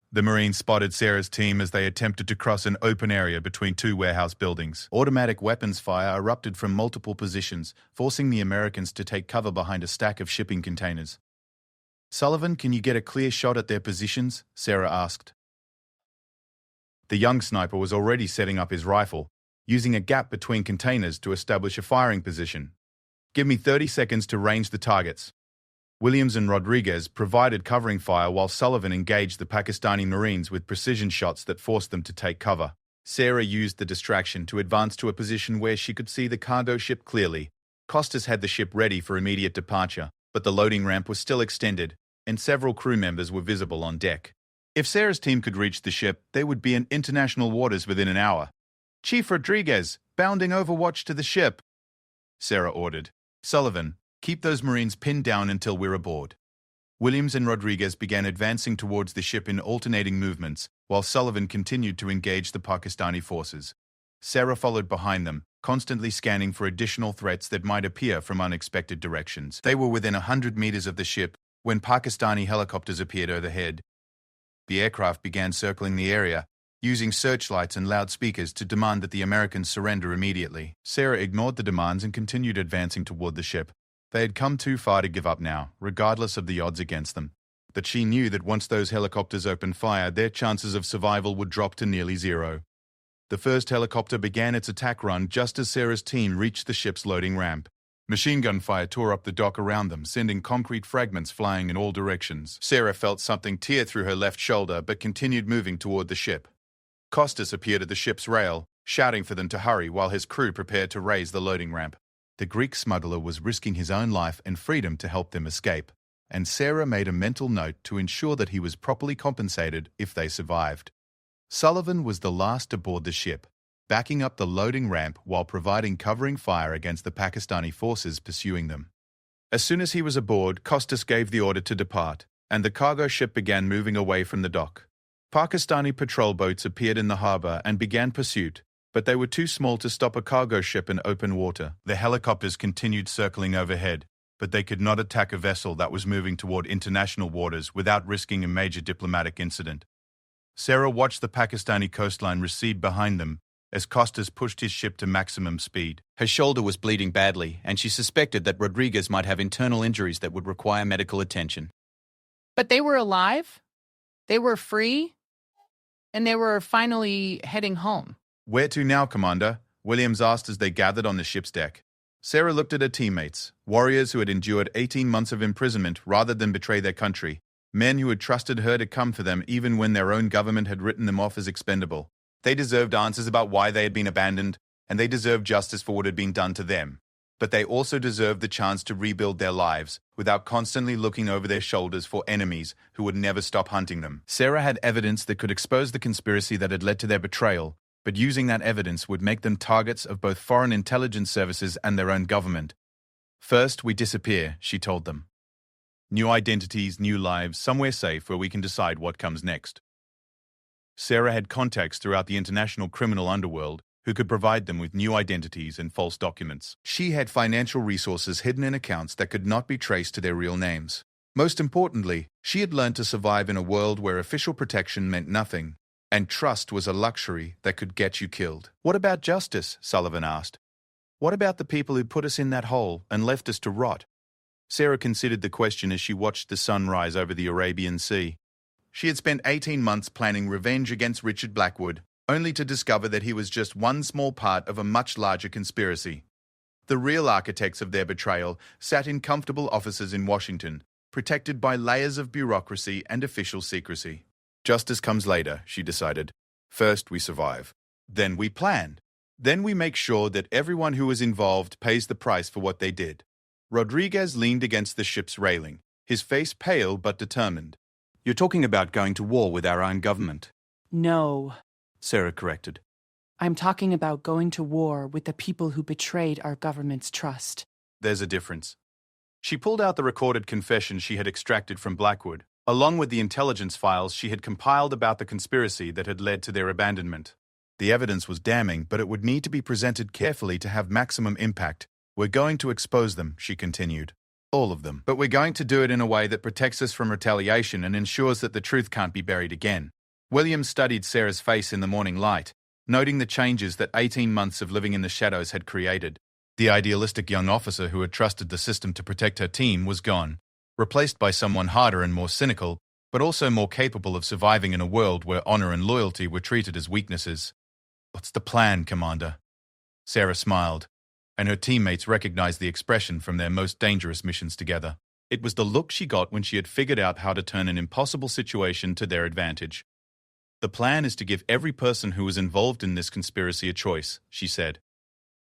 The Marines spotted Sarah's team as they attempted to cross an open area between two warehouse buildings. Automatic weapons fire erupted from multiple positions, forcing the Americans to take cover behind a stack of shipping containers. "Sullivan, can you get a clear shot at their positions?" Sarah asked. The young sniper was already setting up his rifle, using a gap between containers to establish a firing position. "Give me 30 seconds to range the targets." Williams and Rodriguez provided covering fire while Sullivan engaged the Pakistani Marines with precision shots that forced them to take cover. Sarah used the distraction to advance to a position where she could see the cargo ship clearly. Costas had the ship ready for immediate departure, but the loading ramp was still extended, and several crew members were visible on deck. If Sarah's team could reach the ship, they would be in international waters within an hour. "Chief Rodriguez, bounding overwatch to the ship," Sarah ordered. "Sullivan, keep those Marines pinned down until we're aboard." Williams and Rodriguez began advancing towards the ship in alternating movements, while Sullivan continued to engage the Pakistani forces. Sarah followed behind them, constantly scanning for additional threats that might appear from unexpected directions. They were within 100 meters of the ship when Pakistani helicopters appeared overhead. The aircraft began circling the area, using searchlights and loudspeakers to demand that the Americans surrender immediately. Sarah ignored the demands and continued advancing toward the ship. They had come too far to give up now, regardless of the odds against them. But she knew that once those helicopters opened fire, their chances of survival would drop to nearly zero. The first helicopter began its attack run just as Sarah's team reached the ship's loading ramp. Machine gun fire tore up the dock around them, sending concrete fragments flying in all directions. Sarah felt something tear through her left shoulder but continued moving toward the ship. Costas appeared at the ship's rail, shouting for them to hurry while his crew prepared to raise the loading ramp. The Greek smuggler was risking his own life and freedom to help them escape, and Sarah made a mental note to ensure that he was properly compensated if they survived. Sullivan was the last to board the ship, backing up the loading ramp while providing covering fire against the Pakistani forces pursuing them. As soon as he was aboard, Costas gave the order to depart, and the cargo ship began moving away from the dock. Pakistani patrol boats appeared in the harbor and began pursuit, but they were too small to stop a cargo ship in open water. The helicopters continued circling overhead, but they could not attack a vessel that was moving toward international waters without risking a major diplomatic incident. Sarah watched the Pakistani coastline recede behind them as Costas pushed his ship to maximum speed. Her shoulder was bleeding badly, and she suspected that Rodriguez might have internal injuries that would require medical attention. But they were alive, they were free, and they were finally heading home. "Where to now, Commander?" Williams asked as they gathered on the ship's deck. Sarah looked at her teammates, warriors who had endured 18 months of imprisonment rather than betray their country, men who had trusted her to come for them even when their own government had written them off as expendable. They deserved answers about why they had been abandoned, and they deserved justice for what had been done to them. But they also deserved the chance to rebuild their lives without constantly looking over their shoulders for enemies who would never stop hunting them. Sarah had evidence that could expose the conspiracy that had led to their betrayal, but using that evidence would make them targets of both foreign intelligence services and their own government. "First, we disappear," she told them. "New identities, new lives, somewhere safe where we can decide what comes next." Sarah had contacts throughout the international criminal underworld who could provide them with new identities and false documents. She had financial resources hidden in accounts that could not be traced to their real names. Most importantly, she had learned to survive in a world where official protection meant nothing, and trust was a luxury that could get you killed. "What about justice?" Sullivan asked. "What about the people who put us in that hole and left us to rot?" Sarah considered the question as she watched the sun rise over the Arabian Sea. She had spent 18 months planning revenge against Richard Blackwood, only to discover that he was just one small part of a much larger conspiracy. The real architects of their betrayal sat in comfortable offices in Washington, protected by layers of bureaucracy and official secrecy. Justice comes later, she decided. First, we survive. Then we plan. Then we make sure that everyone who was involved pays the price for what they did. Rodriguez leaned against the ship's railing, his face pale but determined. You're talking about going to war with our own government. No. Sarah corrected. I'm talking about going to war with the people who betrayed our government's trust. There's a difference. She pulled out the recorded confession she had extracted from Blackwood, along with the intelligence files she had compiled about the conspiracy that had led to their abandonment. The evidence was damning, but it would need to be presented carefully to have maximum impact. We're going to expose them, she continued. All of them. But we're going to do it in a way that protects us from retaliation and ensures that the truth can't be buried again. William studied Sarah's face in the morning light, noting the changes that 18 months of living in the shadows had created. The idealistic young officer who had trusted the system to protect her team was gone, replaced by someone harder and more cynical, but also more capable of surviving in a world where honor and loyalty were treated as weaknesses. What's the plan, Commander? Sarah smiled, and her teammates recognized the expression from their most dangerous missions together. It was the look she got when she had figured out how to turn an impossible situation to their advantage. The plan is to give every person who was involved in this conspiracy a choice, she said.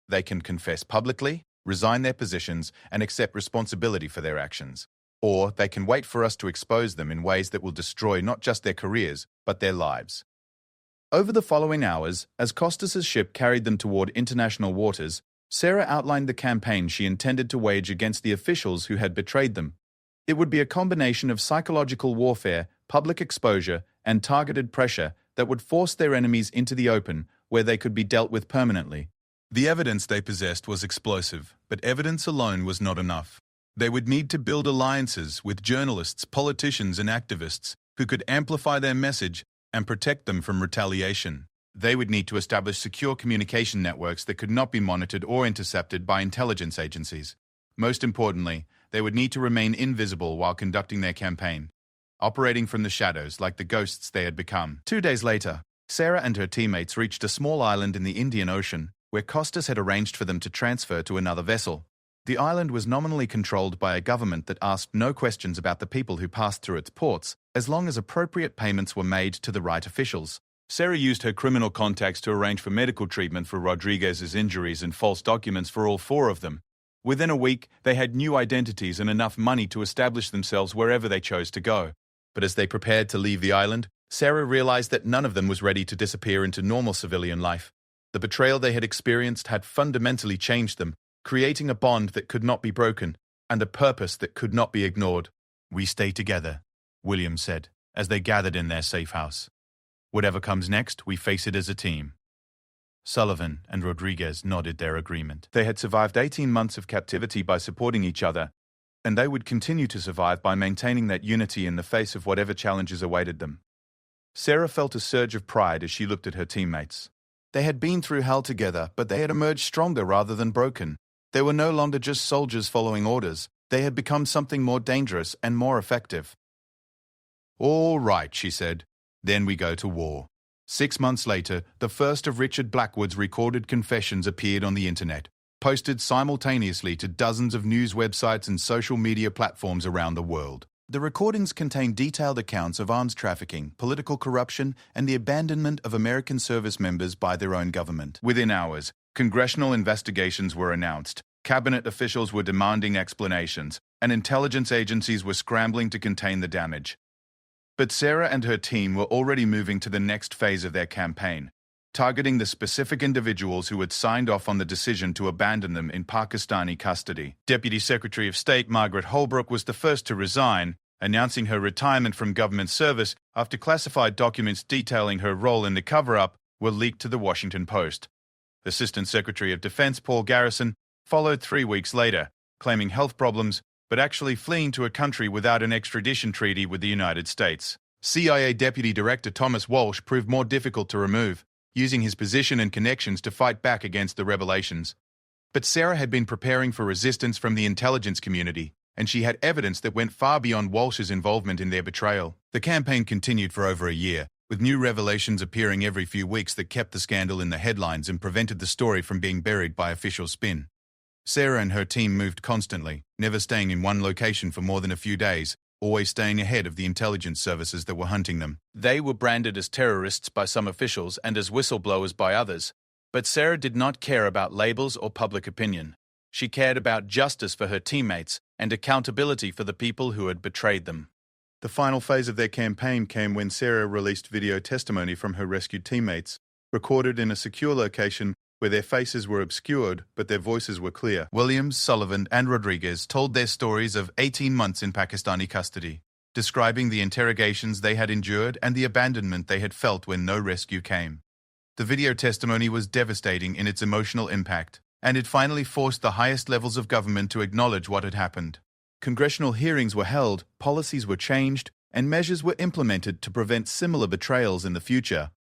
They can confess publicly, resign their positions, and accept responsibility for their actions. Or they can wait for us to expose them in ways that will destroy not just their careers, but their lives. Over the following hours, as Costas's ship carried them toward international waters, Sarah outlined the campaign she intended to wage against the officials who had betrayed them. It would be a combination of psychological warfare, public exposure, and targeted pressure that would force their enemies into the open, where they could be dealt with permanently. The evidence they possessed was explosive, but evidence alone was not enough. They would need to build alliances with journalists, politicians, and activists who could amplify their message and protect them from retaliation. They would need to establish secure communication networks that could not be monitored or intercepted by intelligence agencies. Most importantly, they would need to remain invisible while conducting their campaign, operating from the shadows like the ghosts they had become. 2 days later, Sarah and her teammates reached a small island in the Indian Ocean, where Costas had arranged for them to transfer to another vessel. The island was nominally controlled by a government that asked no questions about the people who passed through its ports, as long as appropriate payments were made to the right officials. Sarah used her criminal contacts to arrange for medical treatment for Rodriguez's injuries and false documents for all 4 of them. Within a week, they had new identities and enough money to establish themselves wherever they chose to go. But as they prepared to leave the island, Sarah realized that none of them was ready to disappear into normal civilian life. The betrayal they had experienced had fundamentally changed them, creating a bond that could not be broken, and a purpose that could not be ignored. We stay together, William said, as they gathered in their safe house. Whatever comes next, we face it as a team. Sullivan and Rodriguez nodded their agreement. They had survived 18 months of captivity by supporting each other, and they would continue to survive by maintaining that unity in the face of whatever challenges awaited them. Sarah felt a surge of pride as she looked at her teammates. They had been through hell together, but they had emerged stronger rather than broken. They were no longer just soldiers following orders. They had become something more dangerous and more effective. All right, she said. Then we go to war. 6 months later, the first of Richard Blackwood's recorded confessions appeared on the internet, posted simultaneously to dozens of news websites and social media platforms around the world. The recordings contain detailed accounts of arms trafficking, political corruption, and the abandonment of American service members by their own government. Within hours, congressional investigations were announced, cabinet officials were demanding explanations, and intelligence agencies were scrambling to contain the damage. But Sarah and her team were already moving to the next phase of their campaign, targeting the specific individuals who had signed off on the decision to abandon them in Pakistani custody. Deputy Secretary of State Margaret Holbrooke was the first to resign, announcing her retirement from government service after classified documents detailing her role in the cover-up were leaked to the Washington Post. Assistant Secretary of Defense Paul Garrison followed 3 weeks later, claiming health problems, but actually fleeing to a country without an extradition treaty with the United States. CIA Deputy Director Thomas Walsh proved more difficult to remove, using his position and connections to fight back against the revelations. But Sarah had been preparing for resistance from the intelligence community, and she had evidence that went far beyond Walsh's involvement in their betrayal. The campaign continued for over a year, with new revelations appearing every few weeks that kept the scandal in the headlines and prevented the story from being buried by official spin. Sarah and her team moved constantly, never staying in one location for more than a few days, always staying ahead of the intelligence services that were hunting them. They were branded as terrorists by some officials and as whistleblowers by others, but Sarah did not care about labels or public opinion. She cared about justice for her teammates and accountability for the people who had betrayed them. The final phase of their campaign came when Sarah released video testimony from her rescued teammates, recorded in a secure location where their faces were obscured but their voices were clear. Williams, Sullivan, and Rodriguez told their stories of 18 months in Pakistani custody, describing the interrogations they had endured and the abandonment they had felt when no rescue came. The video testimony was devastating in its emotional impact, and it finally forced the highest levels of government to acknowledge what had happened. Congressional hearings were held, policies were changed, and measures were implemented to prevent similar betrayals in the future.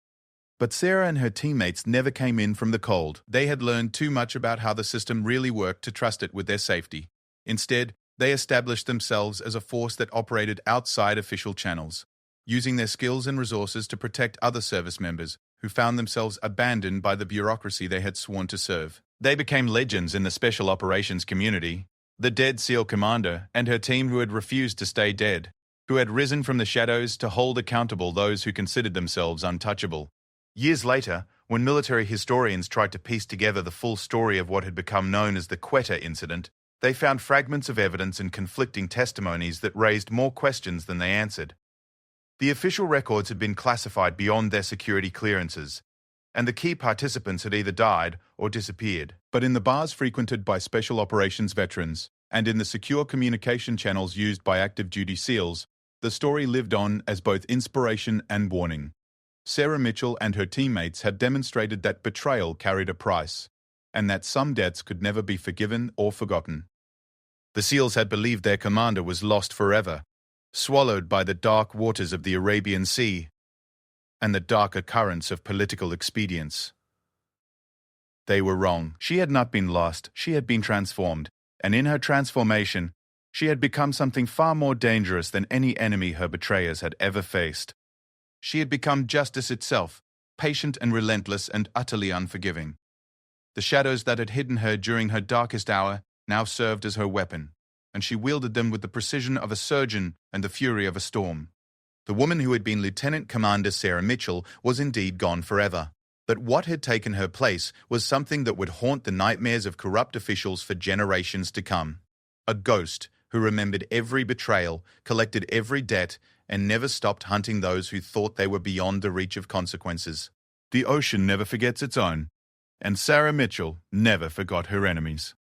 But Sarah and her teammates never came in from the cold. They had learned too much about how the system really worked to trust it with their safety. Instead, they established themselves as a force that operated outside official channels, using their skills and resources to protect other service members who found themselves abandoned by the bureaucracy they had sworn to serve. They became legends in the special operations community. The dead SEAL commander and her team who had refused to stay dead, who had risen from the shadows to hold accountable those who considered themselves untouchable. Years later, when military historians tried to piece together the full story of what had become known as the Quetta incident, they found fragments of evidence and conflicting testimonies that raised more questions than they answered. The official records had been classified beyond their security clearances, and the key participants had either died or disappeared. But in the bars frequented by special operations veterans, and in the secure communication channels used by active duty SEALs, the story lived on as both inspiration and warning. Sarah Mitchell and her teammates had demonstrated that betrayal carried a price, and that some debts could never be forgiven or forgotten. The SEALs had believed their commander was lost forever, swallowed by the dark waters of the Arabian Sea and the darker currents of political expedience. They were wrong. She had not been lost, she had been transformed, and in her transformation, she had become something far more dangerous than any enemy her betrayers had ever faced. She had become justice itself, patient and relentless and utterly unforgiving. The shadows that had hidden her during her darkest hour now served as her weapon, and she wielded them with the precision of a surgeon and the fury of a storm. The woman who had been Lieutenant Commander Sarah Mitchell was indeed gone forever. But what had taken her place was something that would haunt the nightmares of corrupt officials for generations to come. A ghost who remembered every betrayal, collected every debt, and never stopped hunting those who thought they were beyond the reach of consequences. The ocean never forgets its own, and Sarah Mitchell never forgot her enemies.